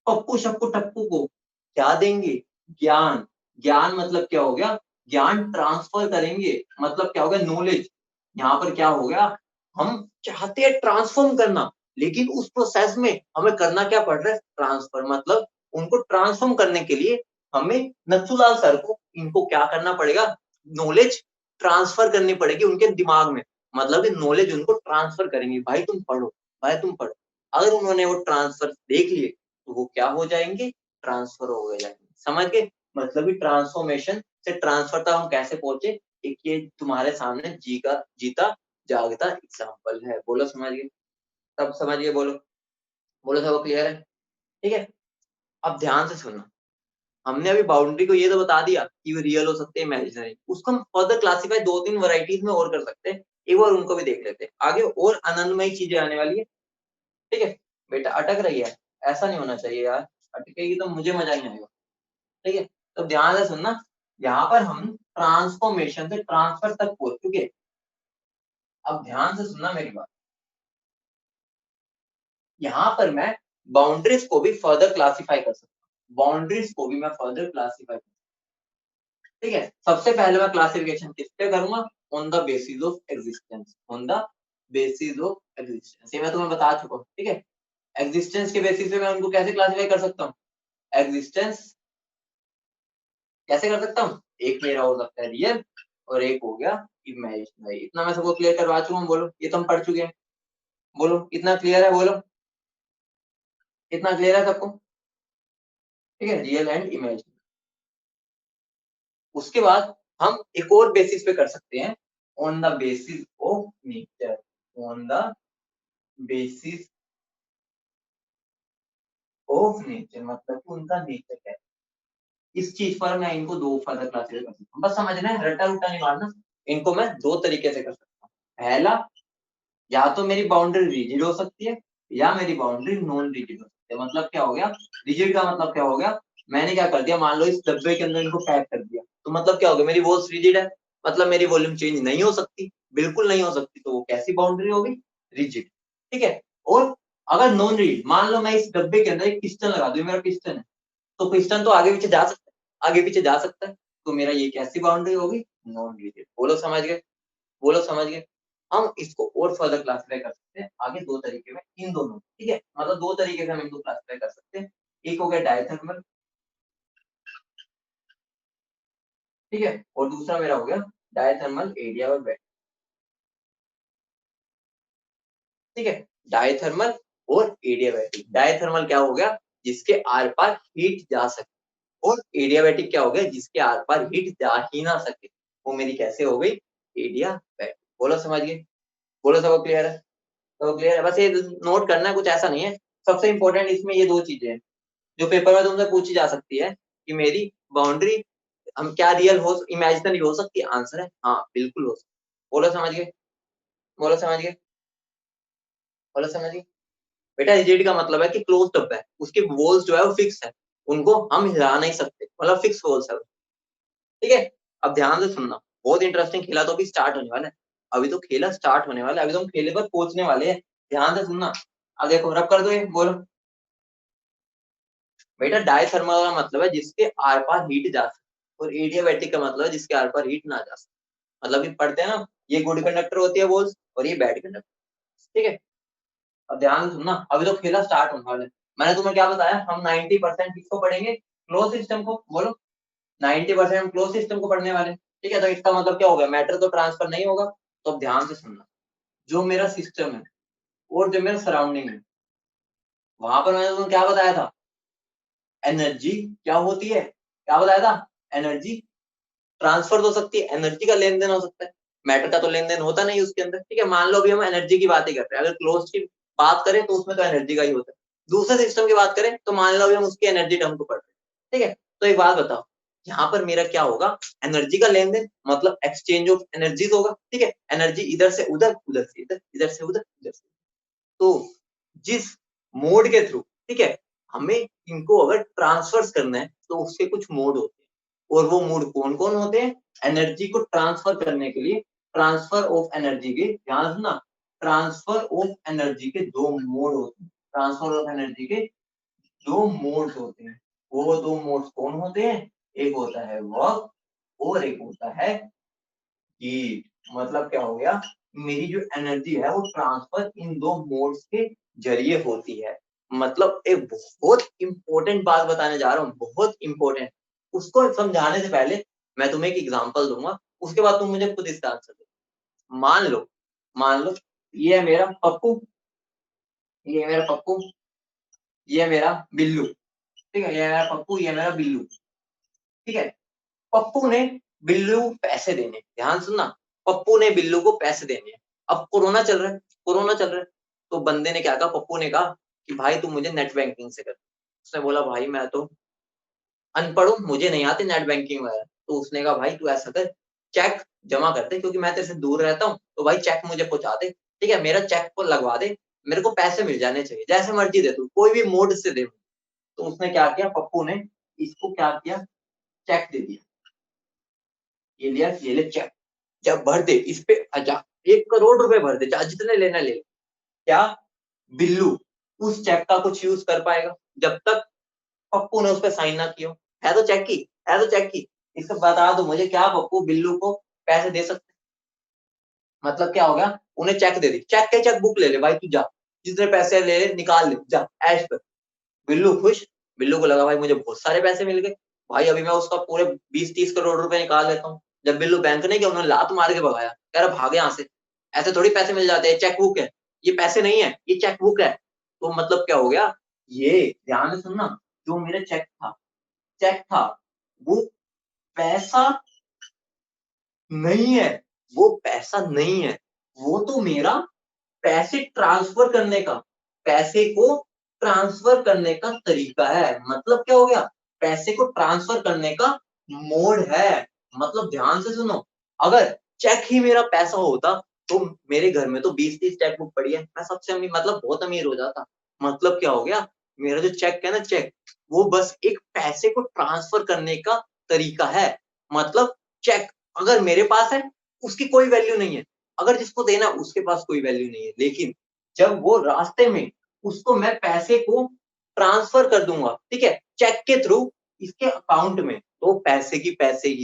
पप्पू शप्पू टप्पू को क्या देंगे, ज्ञान, ज्ञान मतलब क्या हो गया, ज्ञान ट्रांसफर करेंगे, मतलब क्या हो गया, नॉलेज। यहाँ पर क्या हो गया, हम चाहते हैं ट्रांसफॉर्म करना, लेकिन उस प्रोसेस में हमें करना क्या पड़ रहा है, ट्रांसफर, मतलब उनको ट्रांसफॉर्म करने के लिए हमें नथुलाल सर को इनको क्या करना पड़ेगा, नॉलेज ट्रांसफर करनी पड़ेगी उनके दिमाग में, मतलब नॉलेज उनको ट्रांसफर करेंगे, भाई तुम पढ़ो, भाई तुम पढ़ो। अगर उन्होंने वो ट्रांसफर देख लिए तो वो क्या हो जाएंगे, ट्रांसफर हो गए जाएंगे, समझ गए, मतलब कि ट्रांसफॉर्मेशन से ट्रांसफर तक हम कैसे पहुंचे, एक ये तुम्हारे सामने जीता जागता एग्जाम्पल है, बोलो समझ गए, सब समझ गए, बोलो, बोलो सब क्लियर है, ठीक है। अब ध्यान से सुनना, हमने अभी बाउंड्री को ये तो बता दिया कि वो रियल हो सकते हैं, इमेजिनरी, उसको हम फर्दर क्लासीफाई 2-3 वैरायटीज में और कर सकते हैं, एक बार उनको भी देख लेते हैं, आगे और आनंदमय चीजें आने वाली है, ठीक है। बेटा अटक रही है, ऐसा नहीं होना चाहिए यार, अटकेगी तो मुझे मजा नहीं आएगा, ठीक है। तो ध्यान से सुनना, यहाँ पर हम ट्रांसफॉर्मेशन से ट्रांसफर तक पहुंच चुके। अब ध्यान से सुनना मेरी बात, यहाँ पर मैं बाउंड्रीज को भी फर्दर क्लासिफाई कर सकता हूँ, बाउंड्रीज को भी मैं फर्दर क्लासिफाई कर सकता हूँ, ठीक है। सबसे पहले मैं क्लासिफिकेशन किस पे करूंगा, on the basis of existence, on the basis of existence, ये मैं तुम्हें बता चुका हूँ, ठीक है। एग्जिस्टेंस के बेसिस पे मैं उनको कैसे क्लासिफाई कर सकता हूँ, एग्जिस्टेंस कैसे कर सकता हूँ, एक मेरा हो सकता है रियल और एक हो गया इमेजिनरी, इतना मैं सबको क्लियर करवा चुका हूँ, बोलो ये तो हम पढ़ चुके हैं, बोलो इतना क्लियर है, बोलो इतना क्लियर है सबको, ठीक है, रियल एंड इमेजिनरी। उसके बाद हम एक और बेसिस पे कर सकते हैं, on the basis of nature, on the basis of nature मतलब कि उनका नेचर क्या है, इस चीज पर मैं इनको दो फर्दर क्लासिफाई कर सकता हूँ, बस समझना है, रट्टा रुट्टा नहीं मारना, इनको मैं दो तरीके से कर सकता हूँ। पहला, या तो मेरी बाउंड्री रिजिड हो सकती है या मेरी बाउंड्री नॉन रिजिड हो सकती है, मतलब क्या हो गया, रिजिड का मतलब क्या हो गया, मैंने क्या कर दिया, मान लो इस डब्बे के अंदर इनको पैक कर दिया, तो मतलब क्या हो गया, मेरी वॉल्स रिजिड है, मतलब मेरी वॉल्यूम चेंज नहीं हो सकती, बिल्कुल नहीं हो सकती, तो वो कैसी बाउंड्री होगी, रिजिड, ठीक है। और अगर नॉन रिजिड, मान लो मैं इस डब्बे के अंदर एक पिस्टन लगा दूं, मेरा पिस्टन है, तो पिस्टन तो आगे पीछे जा सकता है, आगे पीछे जा सकता है, तो मेरा ये कैसी बाउंड्री होगी, नॉन रिजिड, बोलो समझ गए, बोलो समझ गए। हम इसको और फर्दर क्लासिफाई कर सकते हैं आगे दो तरीके में, इन दोनों, ठीक है, मतलब दो तरीके से हम इनको क्लासिफाई कर सकते हैं, एक हो गया डायथर्मल, ठीक है, और दूसरा मेरा हो गया डायथर्मल एरिया और वेट, ठीक है, डायथर्मल और एडियाबैटिक। डायथर्मल क्या हो गया, जिसके आर पार हीट जा सके, और एडियाबैटिक क्या हो गया, जिसके आर पार हीट जा ही ना सके, वो मेरी कैसे हो गई, एडियाबैटिक, बोलो समझ गए, बोलो सब क्लियर है, तो क्लियर है, बस ये नोट करना है, कुछ ऐसा नहीं है। सबसे इंपॉर्टेंट इसमें ये दो चीजें हैं जो पेपर में तुमसे पूछी जा सकती है कि मेरी बाउंड्री हम क्या रियल हो, इमेजिनरी हो सकती है? आंसर है हाँ, बिल्कुल हो सकती है। बोलो समझ गए, बोलो समझ गए, बोलो समझ गए। बेटा रिजिड का मतलब है कि क्लोज टब है, उसके वॉल्स जो है वो फिक्स है, उनको हम हिला नहीं सकते, मतलब फिक्स वॉल्स है। ठीक है, अब ध्यान से सुनना, बहुत इंटरेस्टिंग खेला तो अभी स्टार्ट होने वाला है, अभी तो खेला स्टार्ट होने वाला है, अभी तो हम खेले पर पहुंचने वाले हैं। ध्यान से सुनना। अब देखो रब कर दो ये, बोलो। बेटा डायथर्मल का मतलब है जिसके आर पार हीट जा सके, और एडियाबैटिक का मतलब है जिसके आर पार हीट ना जा सके। मतलब ये पढ़ते हैं ना, ये गुड कंडक्टर होती है वॉल्स और ये बैड कंडक्टर। ठीक है, अब ध्यान से सुनना, अभी तो खेला स्टार्ट होने वाला है। मैंने तुम्हें क्या बताया, हम 90% किसको पढ़ेंगे, क्लोज सिस्टम को। बोलो 90% हम क्लोज सिस्टम को पढ़ने वाले हैं। ठीक है, तो इसका मतलब क्या हो गया, मैटर तो ट्रांसफर नहीं होगा। तो अब ध्यान से सुनना, जो मेरा सिस्टम है और जो मेरा सराउंडिंग है, वहां पर मैंने तुम्हें क्या बताया था, एनर्जी क्या होती है, क्या बताया था, एनर्जी ट्रांसफर हो सकती है, एनर्जी का लेन देन हो सकता है, मैटर का तो लेन देन होता नहीं उसके अंदर। ठीक है, मान लो अभी हम एनर्जी की बात ही कर रहे हैं, अगर क्लोज की बात करें तो उसमें तो एनर्जी का ही होता है। दूसरे सिस्टम की बात करें तो मान लो अभी हम उसकी एनर्जी टर्म को पढ़ रहे हैं। ठीक है, तो एक बात बताओ, यहाँ पर मेरा क्या होगा, एनर्जी का लेन देन, मतलब एक्सचेंज ऑफ एनर्जीज होगा। ठीक है, एनर्जी इधर से उधर, उधर से इधर, इधर से उधर, इधर से। तो जिस मोड के थ्रू, ठीक है, हमें इनको अगर ट्रांसफर करना है तो उसके कुछ मोड होते हैं, और वो मोड कौन कौन होते हैं, एनर्जी को ट्रांसफर करने के लिए ट्रांसफर ऑफ एनर्जी के, ध्यान सुनना, ट्रांसफर ऑफ एनर्जी के दो मोड होते हैं, ट्रांसफर ऑफ एनर्जी के दो मोड्स होते हैं। वो दो मोड्स कौन होते हैं, एक होता है वर्क और एक होता है हीट। मतलब क्या हो गया, मेरी जो एनर्जी है वो ट्रांसफर इन दो मोड्स के जरिए होती है। मतलब एक बहुत इंपॉर्टेंट बात बताने जा रहा हूँ, बहुत इंपॉर्टेंट। उसको समझाने से पहले मैं तुम्हें एक एग्जांपल दूंगा, उसके बाद तुम मुझे खुद इसका आंसर दो। मान लो ये है मेरा पप्पू, ये है मेरा पप्पू, ये है मेरा बिल्लू। ठीक है, ये है मेरा पप्पू, ये है मेरा बिल्लू। ठीक है, पप्पू ने बिल्लू को पैसे देने, ध्यान सुनना, पप्पू ने बिल्लू को पैसे देने हैं। अब कोरोना चल रहा है, कोरोना चल रहा है, तो बंदे ने क्या कहा, पप्पू ने कहा कि भाई तू मुझे नेट बैंकिंग से कर। उसने बोला भाई मैं तो अनपढ़ हूँ, मुझे नहीं आती नेट बैंकिंग वगैरह। तो उसने कहा भाई तू ऐसा कर, चेक जमा कर दे, क्योंकि मैं तेरे से दूर रहता हूँ, तो भाई चेक मुझे पहुंचा दे। ठीक है, मेरा चेक को लगवा दे, मेरे को पैसे मिल जाने चाहिए, जैसे मर्जी दे तू, कोई भी मोड से दे। तो उसने क्या किया, पप्पू ने इसको क्या किया, चेक दे दिया, ये लिया, ये ले चेक, जब भर दे इस पे 1 करोड़ रुपए भर दे, चाहे जितने लेना ले। क्या बिल्लू उस चेक का कुछ यूज कर पाएगा जब तक पप्पू ने उस पर साइन ना किया? है तो चेक की, है तो चेक की। इसको बता दो मुझे, क्या पप्पू बिल्लू को पैसे दे सकते? मतलब क्या हो गया, उन्हें चेक दे दी, चेक के चेक बुक ले ले भाई, तू जा, जितने पैसे ले ले निकाल ले, जा ऐश कर। बिल्लू खुश, बिल्लू को लगा भाई मुझे बहुत सारे पैसे मिल गए, भाई अभी मैं उसका पूरे 20-30 करोड़ रुपए निकाल लेता हूँ। जब बिल्लू बैंक नहीं गया, उन्होंने लात मार के भगाया, कह रहा भागे यहाँ से, ऐसे थोड़ी पैसे मिल जाते हैं, चेक बुक है, ये पैसे नहीं है, ये चेक बुक है। तो मतलब क्या हो गया, ये ध्यान से सुनना, जो मेरा चेक था वो पैसा नहीं है, वो पैसा नहीं है, वो तो मेरा पैसे ट्रांसफर करने का, पैसे को ट्रांसफर करने का तरीका है। मतलब क्या हो गया, पैसे को ट्रांसफर करने का मोड है। मतलब ध्यान से सुनो, अगर चेक ही मेरा पैसा होता तो मेरे घर में तो 20-30 चेक बुक पड़ी है, मैं सबसे अमीर, मतलब बहुत अमीर हो जाता। मतलब क्या हो गया, मेरा जो चेक है ना, चेक वो बस एक पैसे को ट्रांसफर करने का तरीका है। मतलब चेक अगर मेरे पास है उसकी कोई वैल्यू नहीं है, अगर जिसको देना उसके पास कोई वैल्यू नहीं है, लेकिन जब वो रास्ते में उसको मैं पैसे को ट्रांसफर कर दूंगा, ठीक है, चेक के थ्रू इसके अकाउंट में, तो पैसे की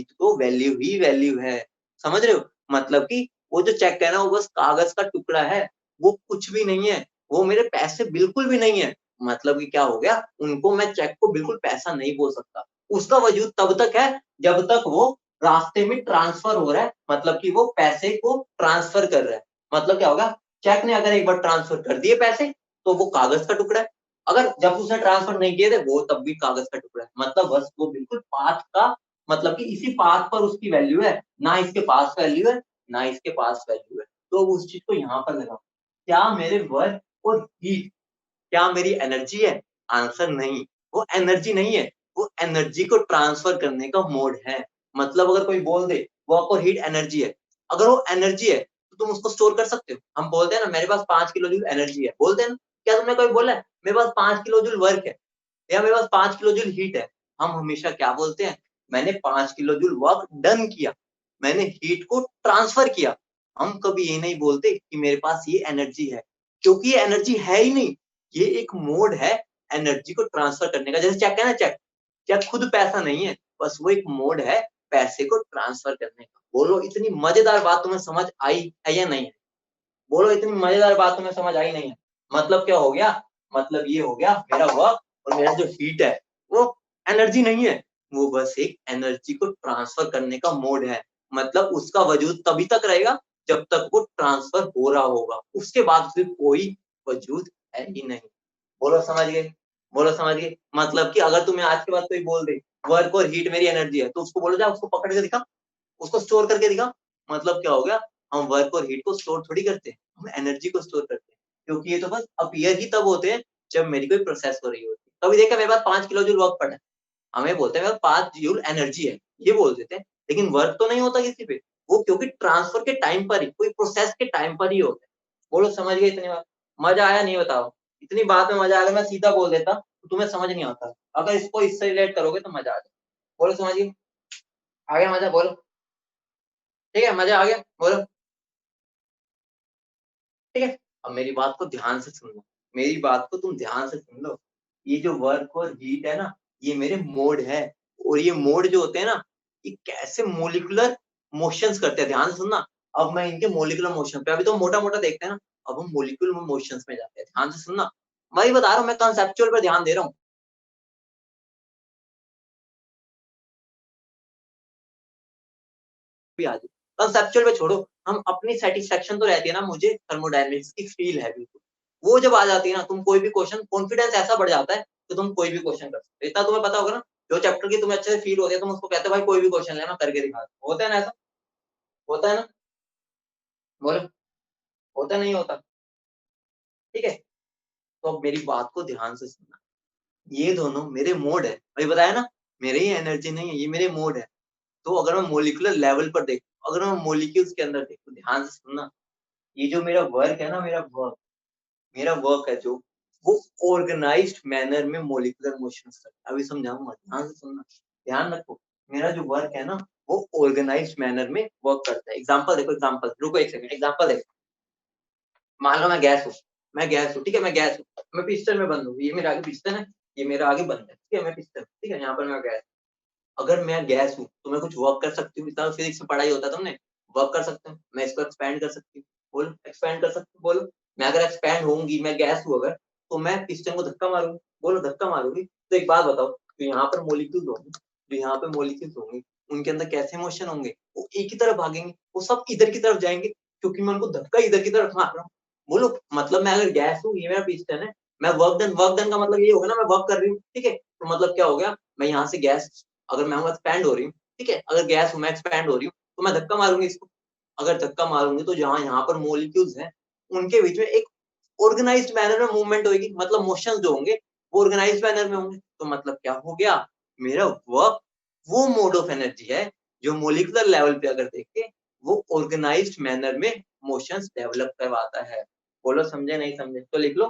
तो वैल्यू ही वैल्यू है। समझ रहे हो, मतलब कि वो जो चेक है ना, वो बस कागज का टुकड़ा है, वो कुछ भी नहीं है, वो मेरे पैसे बिल्कुल भी नहीं है। मतलब कि क्या हो गया, उनको मैं चेक को बिल्कुल पैसा नहीं बोल सकता। उसका वजूद तब तक है जब तक वो रास्ते में ट्रांसफर हो रहा है, मतलब कि वो पैसे को ट्रांसफर कर रहा है। मतलब क्या होगा, चेक ने अगर एक बार ट्रांसफर कर दिए पैसे तो वो कागज का टुकड़ा है, अगर जब उसने ट्रांसफर नहीं किए थे वो तब भी कागज का टुकड़ा है। मतलब बस वो बिल्कुल पाथ का, मतलब कि इसी पाथ पर उसकी वैल्यू है, ना इसके पास वैल्यू है, ना इसके पास वैल्यू है। तो उस चीज को यहाँ पर लगा, क्या मेरे वर्क और हीट, क्या मेरी एनर्जी है? आंसर नहीं, वो एनर्जी नहीं है, वो एनर्जी को ट्रांसफर करने का मोड है। मतलब अगर कोई बोल दे वर्क और हीट एनर्जी है, अगर वो एनर्जी है तो तुम उसको स्टोर कर सकते हो। हम बोलते हैं ना मेरे पास 5 किलो जूल एनर्जी है, बोलते हैं ना? क्या तुमने कभी बोला है मेरे पास 5 किलो जूल वर्क है या मेरे पास 5 किलो जूल हीट है? हम हमेशा क्या बोलते हैं, मैंने 5 किलो जूल वर्क डन किया, मैंने हीट को ट्रांसफर किया। हम कभी ये नहीं बोलते कि मेरे पास ये एनर्जी है, क्योंकि ये एनर्जी है ही नहीं। ये एक मोड है एनर्जी को ट्रांसफर करने का। जैसे चेक है ना, चेक चेक खुद पैसा नहीं है, बस वो एक मोड है पैसे को ट्रांसफर करने का। बोलो इतनी मजेदार बात तुम्हें समझ आई है या नहीं है? बोलो इतनी मजेदार बात तुम्हें समझ आई नहीं है? मतलब क्या हो गया? मतलब ये हो गया मेरा वर्क और मेरा जो हीट है वो एनर्जी नहीं है, वो बस एक एनर्जी को ट्रांसफर करने का मोड है। मतलब उसका वजूद तभी तक रहेगा जब तक वो ट्रांसफर हो रहा होगा, उसके बाद फिर कोई वजूद है ही नहीं। बोलो समझ गए? बोलो समझ गए? मतलब कि अगर तुम्हें आज के बाद कोई बोल दे वर्क और हीट मेरी एनर्जी है, तो उसको बोलो जा उसको पकड़ के दिखा, उसको स्टोर करके दिखा। मतलब क्या हो गया? हम वर्क और हीट को स्टोर थोड़ी करते हैं, हम एनर्जी को स्टोर करते हैं, क्योंकि ये तो बस अपीयर ही तब होते हैं जब मेरी कोई प्रोसेस हो रही होती है। कभी देखा मेरे पास 5 किलो जूल वर्क पड़ा है, हमें बोलते हैं मेरे पास 5 जूल एनर्जी है, ये बोल देते हैं, लेकिन वर्क तो नहीं होता किसी पे। वो क्योंकि ट्रांसफर के टाइम पर ही, कोई प्रोसेस के टाइम पर ही होता है। बोलो समझ गए इतनी बात? मजा आया नहीं बताओ? इतनी बात में मजा आ गया, मैं सीधा बोल देता तो तुम्हें समझ नहीं आता। अगर इसको इससे रिलेट करोगे तो मजा आ जाए। बोलो समझ गए? आ गया मजा? बोलो ठीक है, मजा आ गया? बोलो ठीक है। अब मेरी बात को ध्यान से सुन लो, मेरी बात को तुम ध्यान से सुन लो। ये जो वर्क और हीट है ना, ये मेरे मोड है, और ये मोड जो होते हैं ना, ये कैसे मोलिकुलर मोशंस करते हैं, ध्यान से सुनना। अब मैं इनके मोलिकुलर मोशन पे, अभी तो मोटा-मोटा देखते हैं ना, अब हम मोलिकुलर मोशंस में जाते हैं, ध्यान से सुनना। वही बता रहा हूँ, मैं कांसेप्चुअल पे ध्यान दे रहा हूँ। भी आ जाओ, कांसेप्चुअल पे छोड़ो, हम अपनी सैटिस्फैक्शन तो रहती है ना, मुझे थर्मोडायनामिक्स की फील है बिल्कुल। वो जब आ जाती है ना, तुम कोई भी क्वेश्चन, कॉन्फिडेंस ऐसा बढ़ जाता है कि तुम कोई भी क्वेश्चन कर सकते हो। इतना तुम्हें पता होगा ना, जो चैप्टर की तुम्हें अच्छे से फील होती है, तुम उसको कहते हो भाई कोई भी क्वेश्चन ले, मैं करके दिखा दूँ। होता है ना ऐसा? होता है ना? बोलो, होता नहीं होता? ठीक है? तो अब मेरी बात को ध्यान से सुनना। ये दोनों मेरे मोड है। अभी बताया ना, मेरे ही एनर्जी नहीं है, ये मेरे मोड है। तो अगर मैं मॉलिक्यूलर लेवल पर देखूँ, अगर मैं मॉलिक्यूल्स के अंदर देखूँ, ध्यान से सुनना, ये जो मेरा वर्क है ना, मेरा वर्क है जो, वो ऑर्गेनाइज्ड मैनर में मॉलिक्यूलर मोशंस करता है। अभी समझाऊँगा, ध्यान से सुनना। ध्यान रखो, मेरा जो वर्क है ना, वो ऑर्गेनाइज्ड मैनर में वर्क करता है। एग्ज़ाम्पल देखो, एग्ज़ाम्पल, रुको 1 सेकंड, एग्ज़ाम्पल देखो। मान लो मैं गैस हूँ, ठीक है? मैं गैस हूँ, मैं पिस्टन में बंद हूँ, ये मेरा आगे पिस्टन है, ये मेरा आगे बंद है, ठीक है? मैं पिस्टन, ठीक है? यहाँ पर मैं गैस, अगर मैं गैस हूँ, तो मैं कुछ वर्क कर सकती हूँ, इतना फिज़िक्स में पढ़ा ही होता है तुमने, वर्क कर सकते हूँ, मैं इसको एक्सपैंड कर सकती हूँ, बोलो एक्सपैंड कर सकती हूँ, बोलो। मैं अगर एक्सपैंड होऊँगी, मैं गैस हूँ अगर, तो मैं पिस्टन को धक्का मारूँगी, बोलो धक्का मारूँगी, तो एक बात बताओ, जो यहाँ पर मॉलिक्यूल्स होंगे, जो यहाँ पे मॉलिक्यूल्स होंगे, उनके अंदर कैसे मोशन होंगे? वो एक ही तरफ भागेंगे, वो सब इधर की तरफ जाएँगे, क्योंकि मैं उनको धक्का इधर की तरफ मार रहा हूँ। बोलो, मतलब मैं अगर गैस हूँ, ये मेरा पिस्टन है, मैं वर्क डन का मतलब ये होगा ना, मैं वर्क कर रही हूँ, ठीक है? तो मतलब क्या हो गया, मैं यहाँ से गैस, अगर मैं हूँ एक्सपैंड हो रही हूँ, ठीक है? अगर गैस हूँ, मैं एक्सपैंड हो रही हूँ, तो मैं धक्का मारूँगी इसको। अगर धक्का मारूँगी तो जहाँ यहाँ पर मॉलिक्यूल्स हैं, उनके बीच में एक ऑर्गेनाइज्ड मैनर में मूवमेंट होएगी, मतलब मोशंस जो होंगे, वो ऑर्गेनाइज्ड मैनर में होंगे। तो मतलब क्या हो गया? मेरा वर्क वो मोड ऑफ एनर्जी है, जो मॉलिक्यूलर लेवल पे अगर देखें, वो ऑर्गेनाइज्ड मैनर में मोशंस डेवलप करवाता है। बोलो समझे, नहीं समझे? तो लिख लो,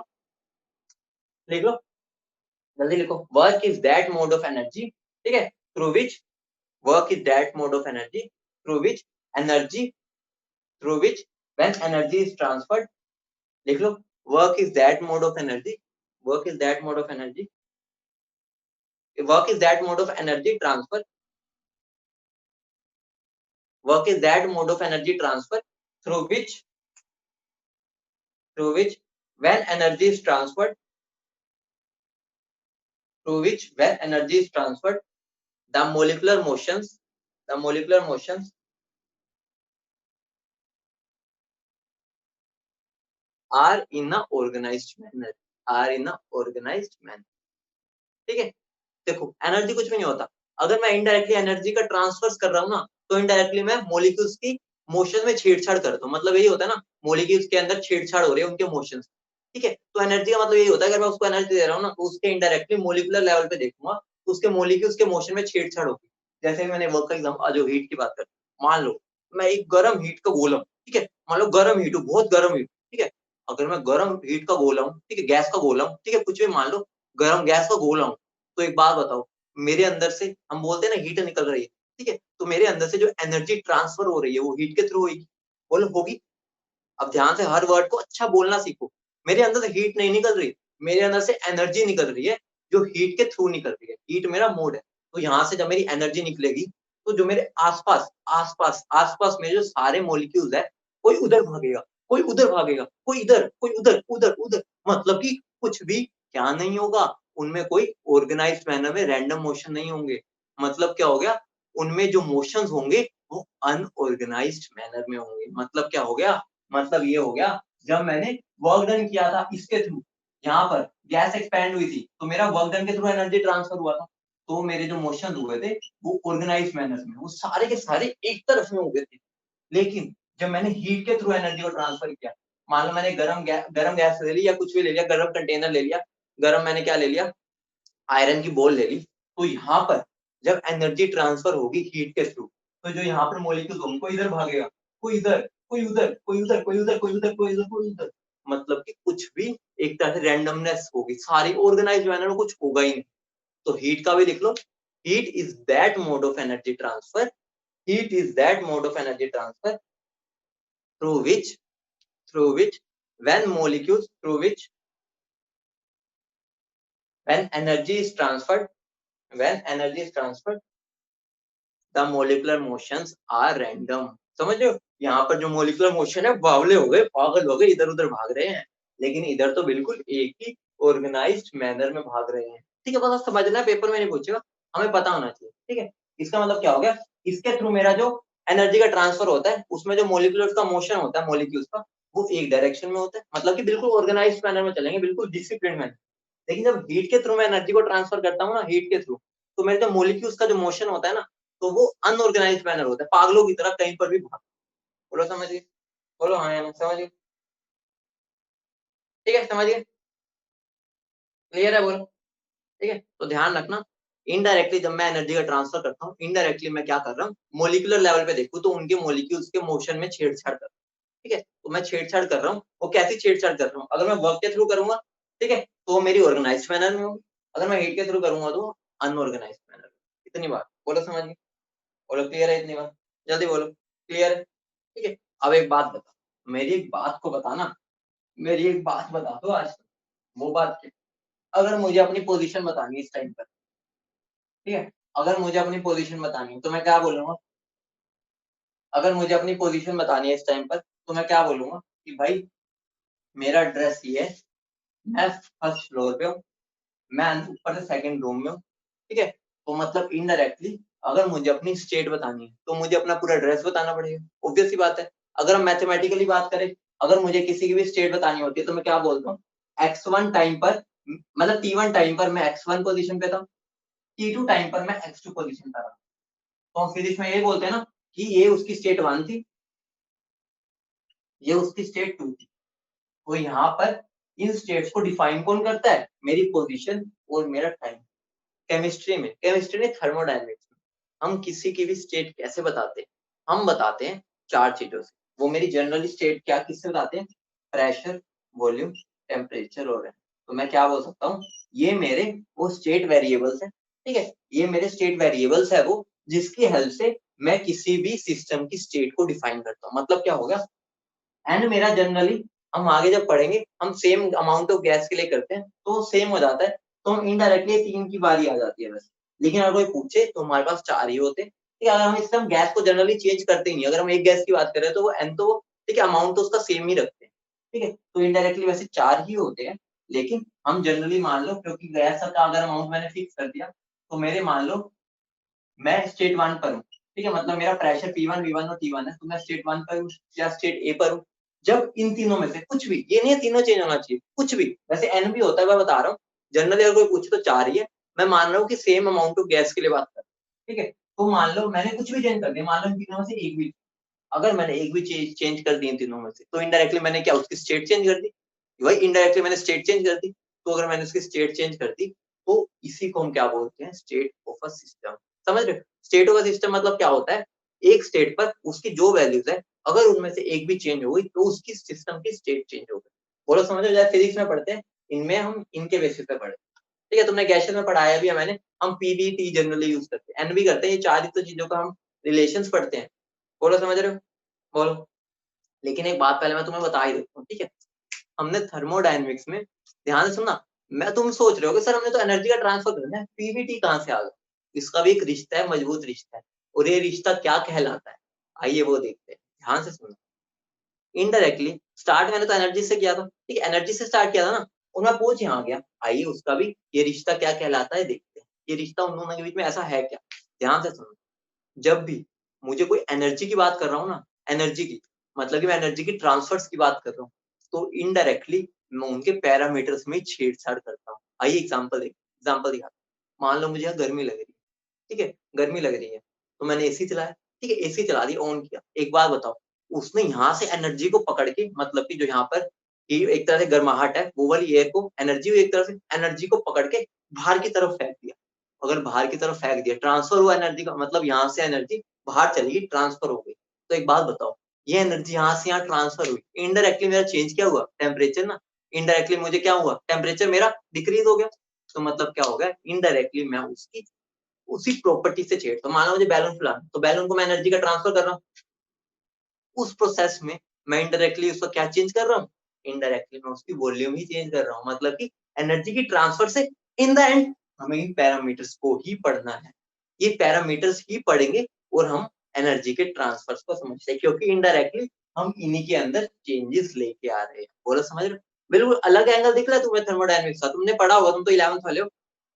जल्दी लिखो। Work is that mode of energy, ठीक है? Through which work is that mode of energy through which energy through which when energy is transferred, लिख लो, work is that mode of energy, work is that mode of energy, work is that mode of energy transfer, work is that mode of energy transfer through which when energy is transferred, through which when energy is transferred, the molecular motions, the molecular motions are in a organized manner, are in a organized manner, ठीक है? देखो, energy कुछ भी नहीं होता। अगर मैं indirectly energy का ट्रांसफर्स कर रहा हूँ ना, तो इनडायरेक्टली मैं मॉलिक्यूल्स की मोशन में छेड़छाड़ करता हूँ। मतलब यही होता है ना, मॉलिक्यूल्स के अंदर छेड़छाड़ हो रही है उनके मोशंस, ठीक है? तो एनर्जी का मतलब यही होता है, अगर मैं उसको एनर्जी दे रहा हूँ ना, तो उसके इनडायरेक्टली मॉलिक्यूलर लेवल पे देखूँगा, तो उसके मॉलिक्यूल्स के मोशन में छेड़छाड़ होगी। जैसे मैंने वर्क का एग्जांपल जो हीट की बात कर, मान लो मैं एक गर्म हीट का गोला हूँ, ठीक है, मान लो गर्म हीट हूँ, बहुत गर्म हीट, ठीक है, अगर मैं गर्म हीट का गोला हूँ, ठीक है, गैस का गोला हूँ, ठीक है, कुछ भी मान लो गर्म गैस का गोला हूँ, तो एक बात बताओ, मेरे अंदर से हम बोलते हैं ना हीट निकल रही है, ठीक है, तो मेरे अंदर से जो एनर्जी ट्रांसफर हो रही है वो हीट के थ्रू होगी, बोलो होगी। अब ध्यान से हर वर्ड को अच्छा बोलना सीखो। मेरे अंदर से हीट नहीं निकल रही, मेरे अंदर से एनर्जी निकल रही है, जो हीट के थ्रू निकल रही है। हीट मेरा मोड है। तो यहाँ से जब मेरी एनर्जी निकलेगी, तो जो मेरे आस-पास मेरे जो सारे मॉलिक्यूल्स हैं, कोई उधर भागेगा, कोई उधर भागेगा, कोई इधर, कोई उधर, उधर, उधर। मतलब कि कुछ भी क्या नहीं होगा, उनमें कोई ऑर्गेनाइज्ड मैनर में रैंडम मोशन नहीं होंगे। मतलब क्या हो गया? उनमें जो मोशंस होंगे, वो अनऑर्गेनाइज्ड मैनर में होंगे। मतलब क्या हो गया? मतलब ये हो गया, जब मैंने वर्क डन किया था इसके थ्रू, यहाँ पर गैस एक्सपैंड हुई थी, तो मेरा वर्क डन के थ्रू एनर्जी ट्रांसफर हुआ था। तो मेरे जो मोशन हुए थे, वो ऑर्गेनाइज्ड मैनर में, वो सारे के सारे एक तरफ में हो गए थे। लेकिन जब मैंने हीट के थ्रू एनर्जी को ट्रांसफर किया, मान लो मैंने गरम गैस ले ली या कुछ भी ले लिया, गरम कंटेनर ले लिया, गरम मैंने क्या ले लिया? आयरन की बॉल ले ली, तो यहाँ पर जब एनर्जी ट्रांसफर होगी हीट के थ्रू, तो जो यहाँ पर मॉलिक्यूल्स होंगे, कोई इधर भागेगा, कोई इधर, कोई उधर, कोई उधर, कोई उधर, कोई उधर, कोई उधर, कोई उधर। मतलब कि कुछ भी एक तरह से रैंडमनेस होगी, सारी ऑर्गेनाइज्ड मैनर में कुछ होगा ही नहीं। तो हीट का भी लिख लो, heat is that mode of energy transfer, heat is that mode of energy transfer through which when molecules through which when energy is transferred when energy is transferred the molecular motions are random। समझ रहे हो? यहाँ पर जो molecular motion है बावले हो गए, पागल हो गए, इधर उधर भाग रहे हैं, लेकिन इधर तो बिल्कुल एक ही ऑर्गेनाइज्ड मैनर में भाग रहे हैं। ठीक है, बस समझना है, पेपर में नहीं पूछेगा, हमें पता होना चाहिए। ठीक है, इसका मतलब क्या हो गया? इसके थ्रू मेरा जो एनर्जी का ट्रांसफर होता है, उसमें जो मोलिकुलर का मोशन होता है, मोलिक्यूल्स का, वो एक डायरेक्शन में होता है, मतलब कि बिल्कुल ऑर्गेनाइज्ड मैनर में चलेंगे, बिल्कुल डिसिप्लिन मैनर। लेकिन जब हीट के थ्रू मैं एनर्जी को ट्रांसफर करता हूँ ना, हीट के थ्रू, तो मेरे जो मोलिक्यूल्स का जो मोशन होता है ना, तो वो अनऑर्गेनाइज्ड मैनर होता है, पागलों की तरह कहीं पर भी भाग। बोलो समझिए, बोलो हाँ या ना, समझिए, ठीक है, समझिए, क्लियर है, बोलो। ठीक है, तो ध्यान रखना, इनडायरेक्टली जब मैं एनर्जी का ट्रांसफर करता हूँ, इनडायरेक्टली मैं क्या कर रहा हूँ, मोलिकुलर लेवल पे देखूँ तो उनके मोलिक्यूल्स के मोशन में छेड़छाड़ कर रहा हूँ। ठीक है, तो मैं छेड़छाड़ कर रहा हूँ, वो कैसी छेड़छाड़ कर रहा हूँ? अगर मैं वर्क के थ्रू करूंगा, ठीक है, तो मेरी ऑर्गेनाइज्ड मैनर में होगी, अगर मैं हीट के थ्रू करूंगा तो अनऑर्गेनाइज्ड मैनर में। इतनी बात बोलो, समझिए, बोलो क्लियर है, इतनी बात, जल्दी बोलो क्लियर है। ठीक है, अब एक बात बता, मेरी एक बात को बताना, मेरी एक बात बता दो आज, वो बात क्या? अगर मुझे अपनी पोजीशन बतानी है इस टाइम पर, ठीक है, अगर मुझे अपनी पोजीशन बतानी है तो मैं क्या बोलूंगा? अगर मुझे अपनी पोजीशन बतानी है इस टाइम पर, तो मैं क्या बोलूंगा कि भाई मेरा एड्रेस ये है, मैं फर्स्ट फ्लोर पे हूँ, मैं ऊपर से सेकंड रूम में हूँ, ठीक है। तो मतलब इनडायरेक्टली अगर मुझे अपनी स्टेट बतानी है तो मुझे अपना पूरा एड्रेस बताना पड़ेगा, ऑब्वियस सी बात है। अगर हम मैथमेटिकली बात करें, अगर मुझे किसी की भी स्टेट बतानी होती है तो मैं क्या बोलता हूँ? x1 टाइम पर, मतलब t1 टाइम पर मैं x1 पोजीशन पे था, t2 टाइम पर मैं x2 पोजीशन पर था। तो हम फिजिक्स में ये बोलते हैं ना कि ये उसकी स्टेट 1 थी, ये उसकी स्टेट 2 थी। तो यहाँ पर इन स्टेट्स को डिफाइन कौन करता है? मेरी पोजीशन और मेरा टाइम। केमिस्ट्री में थर्मोडायनेमिक्स में हम किसी की भी स्टेट कैसे बताते हैं? हम बताते हैं 4 चीजों से। वो मेरी जनरल स्टेट क्या किससे बताते हैं? प्रेशर, वॉल्यूम, टेम्परेचर और तो मैं क्या बोल सकता हूँ? ये मेरे वो स्टेट वेरिएबल्स हैं, ठीक है, ये मेरे स्टेट वेरिएबल्स है वो, जिसकी हेल्प से मैं किसी भी सिस्टम की स्टेट को डिफाइन करता हूँ। मतलब क्या होगा? एंड मेरा जनरली हम आगे जब पढ़ेंगे, हम सेम अमाउंट ऑफ गैस के लिए करते हैं तो सेम हो जाता है, तो हम इनडायरेक्टली 3 की बारी आ जाती है बस। लेकिन अगर कोई पूछे तो हमारे पास 4 ही होते हैं। ठीक है, अगर हम इससे हम गैस को जनरली चेंज करते ही नहीं, अगर हम एक गैस की बात कर रहे हैं तो वो एन तो ठीक है, अमाउंट तो उसका सेम ही रखते हैं। ठीक है, तो इनडायरेक्टली वैसे 4 ही होते हैं, लेकिन हम जनरली मान लो, क्योंकि गैस का अगर अमाउंट मैंने फिक्स कर दिया, तो मेरे मान लो मैं स्टेट 1 पर हूँ, ठीक है, मतलब मेरा प्रेशर P1, V1 और T1 है, तो मैं स्टेट 1 पर हूँ या स्टेट ए पर हूँ। जब इन तीनों में से कुछ भी, ये नहीं है तीनों चेंज होना चाहिए, कुछ भी, वैसे एन भी होता है, मैं बता रहा हूँ, जनरली अगर कोई पूछे तो 4 ही है। मैं मान रहा हूँ कि सेम अमाउंट ऑफ गैस के लिए बात कर, ठीक है, तो मान लो मैंने कुछ भी चेंज कर दिया, मान लो इन तीनों में से एक भी, अगर मैंने एक भी चेंज कर दी इन तीनों में से, तो इनडायरेक्टली मैंने क्या उसकी स्टेट चेंज कर दी, भाई इनडायरेक्टली मैंने स्टेट चेंज कर दी। तो अगर मैंने उसकी स्टेट चेंज कर दी, तो इसी को हम क्या बोलते हैं? State of a system. समझ रहे हो? स्टेट ऑफ अ सिस्टम मतलब क्या होता है, एक स्टेट पर उसकी जो वैल्यूज है अगर उनमें से एक भी चेंज हो गई तो उसकी सिस्टम की स्टेट चेंज हो गई। बोलो समझो, जैसे फिजिक्स में पढ़ते हैं, इनमें हम इनके बेसिस पे पढ़े, ठीक है, तुमने गैसेस में पढ़ाया भी है मैंने, हम पीबीटी जनरली यूज करते हैं, एन भी करते हैं, ये चार ही तो चीजों का हम रिलेशंस पढ़ते हैं। बोलो समझ रहे हो, बोलो। लेकिन एक बात पहले मैं तुम्हें बता ही देता हूँ, ठीक है, हमने थर्मोडायनेमिक्स में, ध्यान से सुनना, मैं तुम सोच रहे हो कि सर हमने तो एनर्जी का ट्रांसफर करना है, पीवीटी कहाँ से आ गया, इसका भी एक रिश्ता है, मजबूत रिश्ता है, और ये रिश्ता क्या कहलाता है, आइए वो देखते हैं, ध्यान से सुनो। इनडायरेक्टली स्टार्ट मैंने तो एनर्जी से किया था, ठीक है, एनर्जी से स्टार्ट किया था ना, और मैं पूछ यहाँ गया, आइए उसका भी ये रिश्ता क्या कहलाता है देखते हैं, ये रिश्ता उन दोनों के बीच में ऐसा है क्या। ध्यान से सुनो, जब भी मुझे कोई एनर्जी की बात कर रहा हूँ ना, एनर्जी की मतलब कि मैं एनर्जी की ट्रांसफर्स की बात कर रहा हूँ, तो इनडायरेक्टली मैं उनके पैरामीटर्स में छेड़छाड़ करता हूँ। आइए एग्जाम्पल दिखाता हूँ। मान लो मुझे यहाँ गर्मी लग रही है, ठीक है, गर्मी लग रही है, तो मैंने एसी चलाया, ठीक है, एसी चला दी, ऑन किया, एक बात बताओ, उसने यहाँ से एनर्जी को पकड़ के, मतलब कि जो यहाँ पर एक तरह से गर्माहट है, वो वाली एयर को एनर्जी, एक तरह से एनर्जी को पकड़ के बाहर की तरफ फेंक दिया। अगर बाहर की तरफ फेंक दिया, ट्रांसफर हुआ एनर्जी का मतलब, यहाँ से एनर्जी बाहर चली गई, ट्रांसफर हो गई। तो एक बात बताओ, ये एनर्जी यहाँ से यहाँ ट्रांसफर हुई, इनडायरेक्टली मेरा चेंज क्या हुआ, टेम्परेचर ना, इनडायरेक्टली मुझे क्या हुआ, टेम्परेचर मेरा डिक्रीज हो गया। तो मतलब क्या हो गया, इनडायरेक्टली मैं उसकी उसी प्रॉपर्टी से छेड़ता हूँ। माना मुझे बैलून फुलाना, तो बैलून को मैं एनर्जी का ट्रांसफर कर रहा हूँ, उस प्रोसेस में मैं इनडायरेक्टली उसको क्या चेंज कर रहा हूँ, इनडायरेक्टली मैं उसकी वॉल्यूम ही चेंज कर रहा हूँ, मतलब कि एनर्जी की ट्रांसफर से इन द एंड हमें इन पैरामीटर्स को ही पढ़ना है, ये पैरामीटर्स ही पढ़ेंगे और हम एनर्जी के ट्रांसफर्स को समझते हैं, क्योंकि इनडायरेक्टली हम इन्हीं के अंदर चेंजेस लेके आ रहे हैं। बोलो समझ रहे हो, बिल्कुल अलग एंगल दिख रहा है तुम्हें थर्मोडायनेमिक्स का, तुमने पढ़ा होगा, तुम तो 11th वाले हो,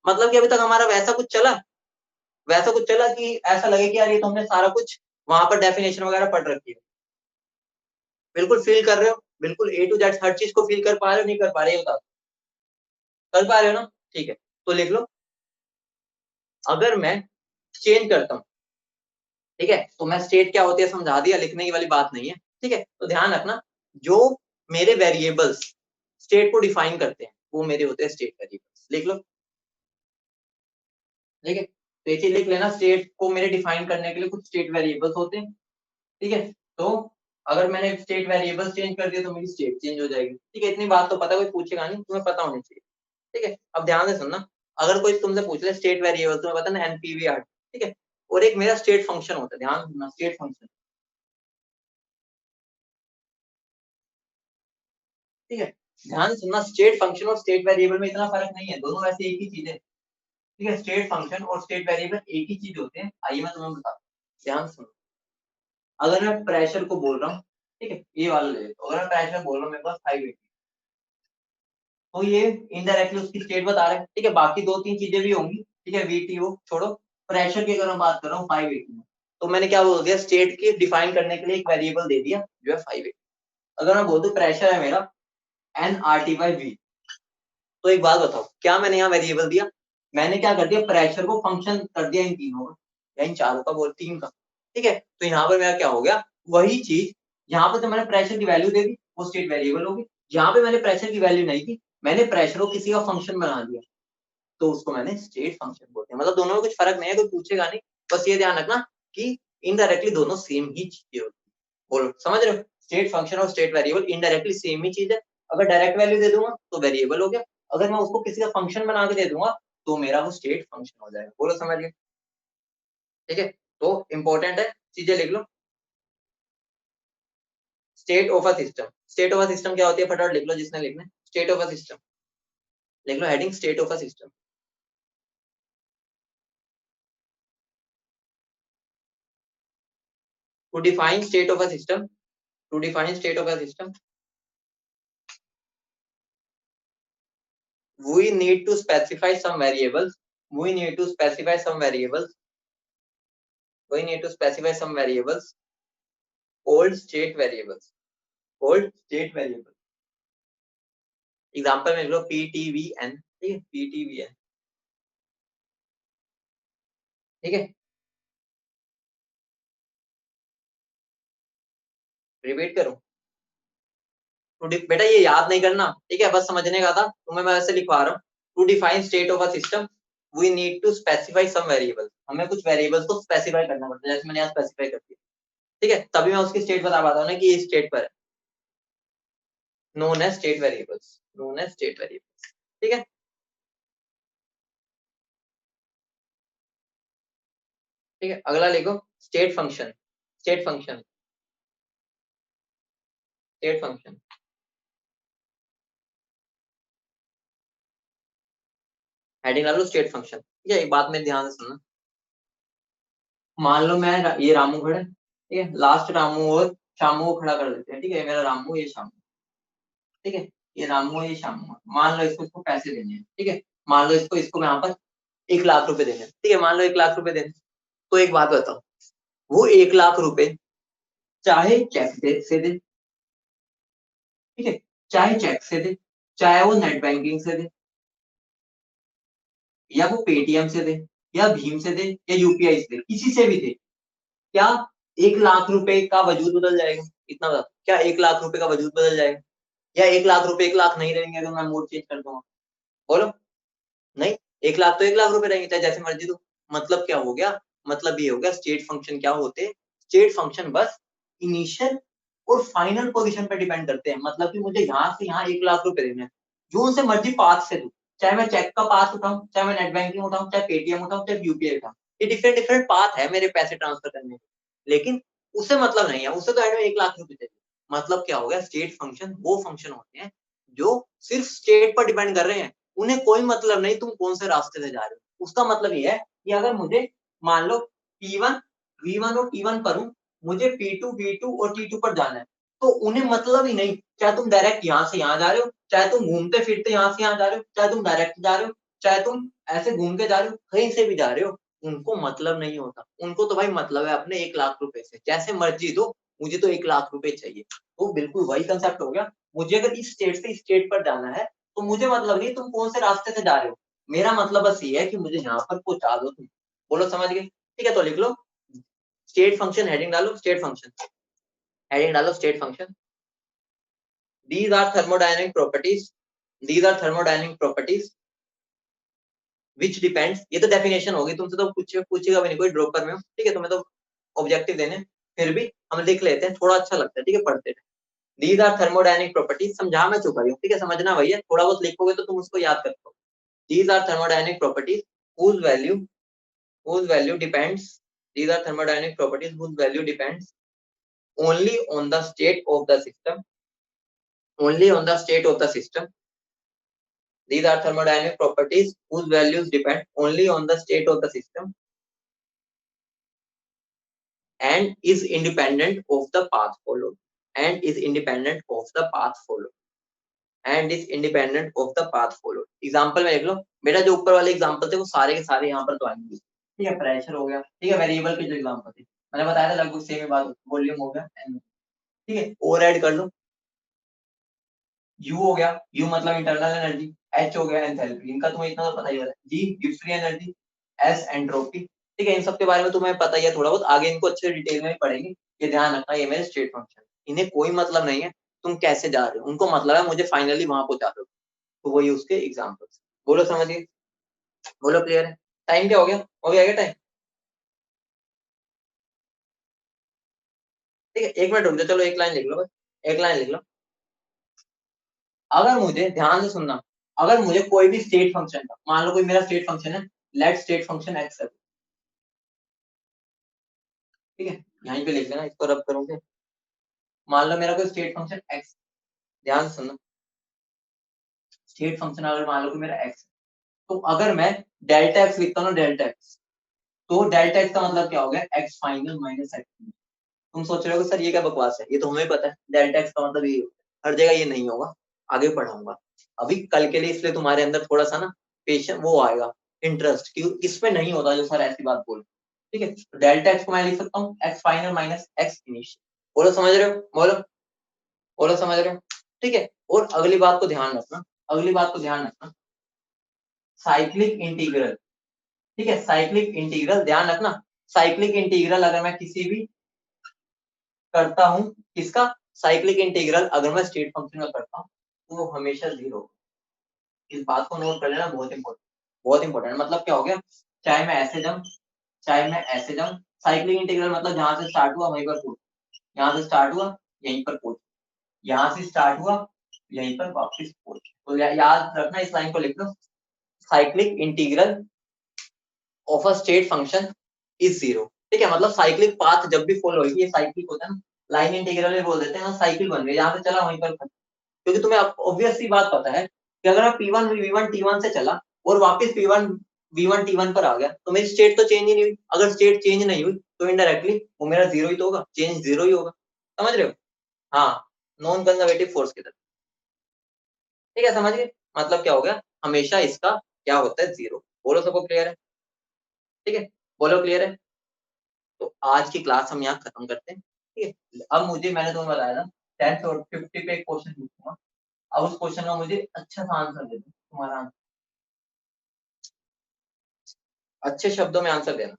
मतलब कि अभी तक हमारा वैसा कुछ चला कि ऐसा लगे कि यार ये तो हमने सारा कुछ वहां पर डेफिनेशन वगैरह पढ़ रखी है। बिल्कुल फील कर रहे हो, बिल्कुल ए टू जेड हर चीज को फील कर पा रहे हो, नहीं कर पा रहे हो, कर पा रहे हो ना, ठीक है, तो लिख लो, अगर मैं चेंज करता हूँ, ठीक है, तो मैं स्टेट क्या होती है समझा दिया, लिखने की वाली बात नहीं है, ठीक है, तो ध्यान रखना, जो मेरे वेरिएबल्स स्टेट को डिफाइन करते हैं वो मेरे होते हैं स्टेट वेरिएबल्स, लिख लो, ठीक है, तो ये चीज लिख लेना, स्टेट को मेरे डिफाइन करने के लिए कुछ स्टेट वेरिएबल्स होते हैं, ठीक है, तो अगर मैंने स्टेट वेरिएबल्स चेंज कर दिया तो मेरी स्टेट चेंज हो जाएगी, ठीक है, इतनी बात तो पता, कोई पूछेगा नहीं, तुम्हें पता होनी चाहिए, ठीक है। अब ध्यान से सुनना, अगर कोई तुमसे पूछ ले स्टेट वेरिएबल, तुम्हें पता ना एनपीवीआर, ठीक है, और एक मेरा स्टेट फंक्शन होता है, ध्यान सुनना, स्टेट फंक्शन, ठीक है, ध्यान से सुनना, स्टेट फंक्शन और स्टेट वेरिएबल में इतना फर्क नहीं है, दोनों वैसे एक ही चीज है, ठीक है, स्टेट फंक्शन और स्टेट वेरिएबल एक ही चीज होते हैं। आइए मैं तुम्हें बताता हूँ, ध्यान से सुनो, अगर मैं प्रेशर को बोल रहा हूँ, ठीक है, ये वाला ले लो, अगर मैं प्रेशर बोल रहा हूँ मेरे पास 580, तो ये इनडायरेक्टली उसकी स्टेट बता रहा है, ठीक है, बाकी दो तीन चीजें भी होंगी, ठीक है, वीटीओ छोड़ो, प्रेशर की अगर मैं बात कर रहा हूँ 580 में, तो मैंने क्या बोल दिया, स्टेट की डिफाइन करने के लिए एक वेरिएबल दे दिया जो है 580। अगर मैं बोल दूं प्रेशर है मेरा N R T by V, तो एक बात बताओ, क्या मैंने यहाँ वेरिएबल दिया, मैंने क्या कर दिया, प्रेशर को फंक्शन कर दिया इन तीनों का, या इन चारों का, बोल तीन का, ठीक है, तो यहाँ पर मेरा क्या हो गया, वही चीज, यहाँ पर तो मैंने प्रेशर की वैल्यू दे दी, वो स्टेट वेरिएबल होगी, यहाँ पे मैंने प्रेशर की वैल्यू नहीं दी, मैंने प्रेशर को किसी का फंक्शन बना दिया, तो उसको मैंने स्टेट फंक्शन बोलते हैं, मतलब दोनों में कुछ फर्क नहीं है, कोई पूछेगा नहीं, बस ये ध्यान रखना कि इनडायरेक्टली दोनों सेम ही चीजें होती है। बोलो समझ रहे हो, स्टेट फंक्शन और स्टेट वेरिएबल इनडायरेक्टली सेम ही चीज है, अगर डायरेक्ट वैल्यू दे दूंगा तो वेरिएबल हो गया, अगर मैं उसको किसी का फंक्शन बना के दे दूंगा तो मेरा वो स्टेट फंक्शन हो जाएगा। बोलो समझ गए, ठीक है, तो इंपॉर्टेंट है, चीजें लिख लो, state of a system, state of a system क्या होती है, फटाफट लिख लो जिसने लिखना है, स्टेट ऑफ अ सिस्टम, लिख लो heading state of a system. To define state of a system, to define state of a system, we need to specify some variables, we need to specify some variables, we need to specify some variables called state variables, called state variable, example में लो ptvn, ठीक है, ptvn, ठीक है, repeat करूं, बेटा ये याद नहीं करना, ठीक है, बस समझने का था, तुम्हें मैं ऐसे लिखवा रहा हूँ, to define state of a system, we need to specify some variable, हमें कुछ वेरिएबल्स को स्पेसिफाई करना पड़ता है, जैसे मैंने यहाँ स्पेसिफाई कर दिया, ठीक है, तभी मैं उसकी स्टेट बता पाता हूँ ना कि ये स्टेट पर है, known as state variables, known as state variables, ठीक है। ठीक है, अगला लिखो state function, state function, state function, heading डालो स्टेट फंक्शन, ठीक है। एक बात में ध्यान से सुनना, मान लो मैं ये रामू खड़ा है, ठीक है, लास्ट रामू और शामू को खड़ा कर देते हैं, ठीक है, मेरा रामू ये शामू, ठीक है, ये रामू ये शामू, मान लो इसको इसको पैसे देने हैं, ठीक है, मान लो इसको इसको यहाँ पर 1 लाख रुपए देने हैं, ठीक है, मान लो 1 लाख रुपए देने, तो एक बात बताओ, वो 1 लाख रुपए चाहे चेक से दे, ठीक है, चाहे चेक से दे, चाहे वो नेट बैंकिंग से दे, या वो पेटीएम से दे, या भीम से दे, या यूपीआई से दे, किसी से भी दे, क्या 1 लाख रुपए का वजूद बदल जाएगा? इतना बता, क्या 1 लाख रुपए का वजूद बदल जाएगा? या 1 लाख रुपए 1 लाख नहीं रहेंगे अगर मैं मोड चेंज कर दूंगा? बोलो, नहीं, 1 लाख तो 1 लाख रुपए रहेंगे चाहे जैसे मर्जी दो। मतलब क्या हो गया? मतलब ये हो गया स्टेट फंक्शन क्या होते हैं? स्टेट फंक्शन बस इनिशियल और फाइनल पोजीशन पे डिपेंड करते हैं। मतलब कि मुझे यहाँ से यहाँ 1 लाख रुपए देने हैं, जो उनसे मर्जी पाथ से दूं, चाहे मैं चेक का पाथ उठाऊं, चाहे मैं नेट बैंकिंग उठाऊं, चाहे पेटीएम उठाऊं, चाहे यूपीआई उठाऊं, ये डिफरेंट डिफरेंट पाथ है मेरे पैसे ट्रांसफर करने के, लेकिन उससे मतलब नहीं है, उससे तो एंड में 1 लाख रुपए चाहिए। मतलब क्या हो गया? स्टेट फंक्शन वो फंक्शन होते हैं जो सिर्फ स्टेट पर डिपेंड कर रहे हैं, उन्हें कोई मतलब नहीं तुम कौन से रास्ते से जा रहे हो। उसका मतलब ये है कि अगर मुझे मान लो P1 V1 और T1 पर हूं, मुझे P2 V2 और T2 पर जाना है, तो उन्हें मतलब ही नहीं चाहे तुम डायरेक्ट यहाँ से यहाँ जा रहे हो, चाहे तुम घूमते फिरते यहाँ से यहाँ जा रहे हो, चाहे तुम डायरेक्ट जा रहे हो, चाहे तुम ऐसे घूम के जा रहे हो, कहीं से भी जा रहे हो, उनको मतलब नहीं होता। उनको तो भाई मतलब है अपने 1 लाख रुपए से, जैसे मर्जी दो, मुझे तो 1 लाख रुपए चाहिए। तो बिल्कुल वही कंसेप्ट हो गया। मुझे अगर इस स्टेट से इस स्टेट पर जाना है, तो मुझे मतलब नहीं तुम कौन से रास्ते से जा रहे हो, मेरा मतलब बस ये है कि मुझे यहाँ पर पहुंचा दो तुम। बोलो समझ गए? ठीक है, तो लिख लो स्टेट फंक्शन, हेडिंग डालो स्टेट फंक्शन, हेडिंग डालो state function. These are thermodynamic properties. These are thermodynamic properties which depends, ये तो डेफिनेशन होगी, तुमसे तो पूछेगा भी नहीं कोई, ड्रॉपर में हो, ठीक है, तुम्हें तो ऑब्जेक्टिव देने, फिर भी हम लिख लेते हैं, थोड़ा अच्छा लगता है, ठीक है, पढ़ते हैं। These are thermodynamic properties, समझा मैं चुका हूँ, ठीक है, समझना भैया, थोड़ा बहुत लिखोगे तो तुम उसको याद कर पाओ। These are thermodynamic properties whose value depends. These are thermodynamic properties whose value depends only on the state of the system. Only on the state of the system. These are thermodynamic properties whose values depend only on the state of the system and is independent of the path followed. And is independent of the path followed. And is independent of the path followed. Example में देख लो बेटा, जो ऊपर वाले example थे वो सारे के सारे यहाँ पर तो आएंगे, ठीक है, प्रेशर हो गया, ठीक है, वेरिएबल के जो एग्जाम्पल थे मैंने बताया था लगभग सेम ही बात, वॉल्यूम हो गया, ठीक है, और ऐड कर लो, U हो गया, U मतलब इंटरनल एनर्जी, H हो गया एंथैल्पी, इनका तुम्हें इतना तो पता ही है, G Gibbs free energy, S entropy, ठीक है, इन सब के बारे में तुम्हें पता ही है थोड़ा बहुत, आगे इनको अच्छे डिटेल में पढ़ेंगे, ये ध्यान रखना, ये मेरे स्टेट फंक्शन, इन्हें कोई मतलब नहीं है तुम कैसे जा रहे हो, उनको मतलब है मुझे फाइनली वहां पहुंचा दो, तो वही उसके एग्जाम्पल्स। बोलो समझिए, बोलो क्लियर है? टाइम क्या हो गया क्या टाइम? ठीक है, 1 मिनट रुक जाओ, चलो एक लाइन लिख लो बस, एक लाइन लिख लो। अगर मुझे ध्यान से सुनना, अगर मुझे कोई भी स्टेट फंक्शन का, मान लो कोई मेरा स्टेट फंक्शन है, लेट स्टेट फंक्शन एक्स है, ठीक है, यहीं पे लिख लेना, इसको रब करोगे, मान लो मेरा कोई स्टेट फंक्शन एक्स, ध्यान से सुनना, स्टेट फंक्शन अगर मान लो कि मेरा एक्स, तो अगर मैं डेल्टा एक्स लिखता हूँ ना, डेल्टा एक्स, तो डेल्टा एक्स का मतलब क्या हो गया? X final minus x. तुम सोच रहे हो सर ये क्या बकवास है, ये तो हमें पता है डेल्टा एक्स का मतलब ये होता है, हर जगह ये नहीं होगा, आगे पढ़ाऊंगा, अभी कल के लिए इसलिए तुम्हारे अंदर थोड़ा सा ना पेशेंस वो आएगा, इंटरेस्ट, क्यों इसमें नहीं होता जो सर ऐसी बात बोल, ठीक है, तो डेल्टा एक्स को मैं लिख सकता हूँ x final minus x initial. बोलो समझ रहे हो? बोलो, बोलो समझ रहे हो? ठीक है, और अगली बात को ध्यान रखना, अगली बात को ध्यान रखना, साइक्लिक इंटीग्रल, ठीक है, साइक्लिक इंटीग्रल ध्यान रखना, साइक्लिक इंटीग्रल अगर मैं किसी भी करता हूं, किसका? साइक्लिक इंटीग्रल अगर मैं स्टेट फंक्शन का करता हूं, तो वो हमेशा 0, इस बात को नोट कर लेना, बहुत इंपॉर्टेंट। बहुत इंपॉर्टेंट। मतलब क्या हो गया, चाहे मैं ऐसे जाऊं चाहे मैं ऐसे जाऊं, साइक्लिक इंटीग्रल मतलब जहां से स्टार्ट हुआ वहीं पर पहुंच, यहाँ से स्टार्ट हुआ यहीं पर पहुंच, यहाँ से स्टार्ट हुआ यहीं पर वापस पहुंच। तो याद रखना, इस लाइन को लिख लो, cyclic integral of a state function is zero. ठीक है, मतलब साइक्लिक पाथ जब भी फॉलो होगी, ये साइक्लिक होता है ना, लाइन इंटीग्रल में बोल देते हैं, साइकिल बन गई, यहाँ से चला वहीं पर, क्योंकि तुम्हें ऑब्वियस सी बात पता है कि अगर मैं P1 V1 T1 से चला और वापस P1 V1 T1 पर आ गया तो मेरी स्टेट तो चेंज ही नहीं हुई। अगर स्टेट चेंज नहीं हुई तो इनडायरेक्टली वो मेरा जीरो ही तो होगा, चेंज जीरो ही होगा। समझ रहे हो? हाँ, नॉन कंजर्वेटिव फोर्स की तरह। ठीक है, समझ गए? मतलब क्या हो गया, हमेशा इसका क्या होता है, जीरो। बोलो सबको क्लियर है? ठीक है, बोलो क्लियर है? तो आज की क्लास हम यहाँ खत्म करते हैं। ठीक है, अब मुझे, मैंने तुम्हें बताया था 10 और 50 पे एक क्वेश्चन पूछूंगा, अब उस क्वेश्चन का मुझे अच्छा सा आंसर दे दो, तुम्हारा आंसर अच्छे शब्दों में आंसर देना।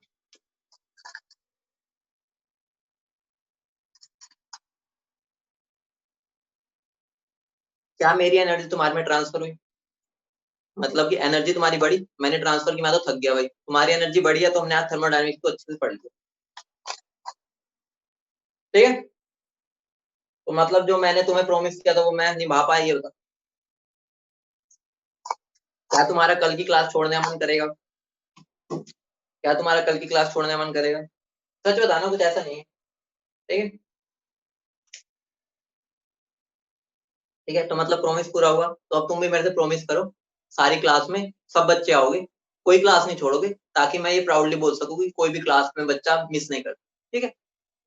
क्या मेरी एनर्जी तुम्हारे में ट्रांसफर हुई? मतलब कि एनर्जी तुम्हारी बढ़ी, मैंने ट्रांसफर की, मैं तो थक गया भाई, तुम्हारी एनर्जी बढ़ी है तो हमने आज थर्मोडायनेमिक्स को अच्छे से पढ़ लिया। ठीक है, तो मतलब जो मैंने तुम्हें प्रॉमिस किया था वो मैं निभा पाया, ये बता। क्या तुम्हारा कल की क्लास छोड़ने का मन करेगा? क्या तुम्हारा कल की क्लास छोड़ने का मन करेगा? सच बताना, कुछ ऐसा नहीं है। ठीक है, ठीक है, तो मतलब प्रॉमिस पूरा हुआ, तो अब तुम भी मेरे से प्रॉमिस करो, सारी क्लास में सब बच्चे आओगे, कोई क्लास नहीं छोड़ोगे, ताकि मैं ये प्राउडली बोल सकूं कि कोई भी क्लास में बच्चा मिस नहीं करता। ठीक है,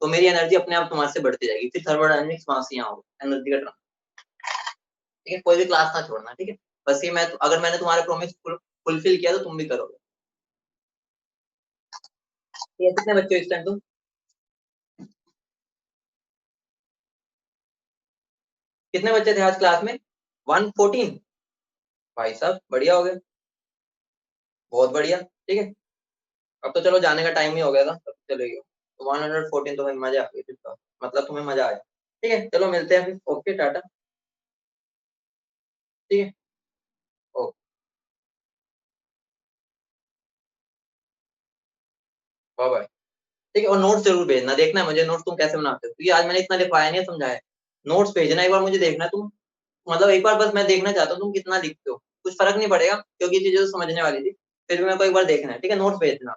तो मेरी एनर्जी अपने आप तुम्हारे से बढ़ती जाएगी, फिर थर्मोडायनेमिक्स वहां से यहाँ होगा, एनर्जी का ट्रांसफर। ठीक है, कोई भी क्लास ना छोड़ना। ठीक है, बस ये मैं, अगर मैंने तुम्हारे प्रॉमिस फुलफिल किया तो तुम भी करोगे। ठीक है, कितने बच्चे हो इस टाइम तुम? कितने बच्चे थे आज क्लास में? 114? भाई साहब बढ़िया हो गया, बहुत बढ़िया। ठीक है, अब तो चलो जाने का टाइम ही हो गया था, तब चलेगा। तो 114 तो भाई मजा आ गई फिर तो, मतलब तुम्हें मजा आया। ठीक है, चलो मिलते हैं फिर, ओके टाटा। ठीक है, ओके, बाय बाय। ठीक है, और नोट्स जरूर भेजना, देखना है मुझे नोट्स तुम कैसे बनाते हो, क्योंकि आज मैंने इतना लिखवाया नहीं है, समझाया। नोट्स भेजना एक बार, मुझे देखना है तुम, मतलब एक बार बस मैं देखना चाहता हूँ तुम कितना लिखते हो। कुछ फर्क नहीं पड़ेगा क्योंकि ये चीजें तो समझने वाली थी, फिर भी मेरे को एक बार देखना है। ठीक है, नोट्स भेजना।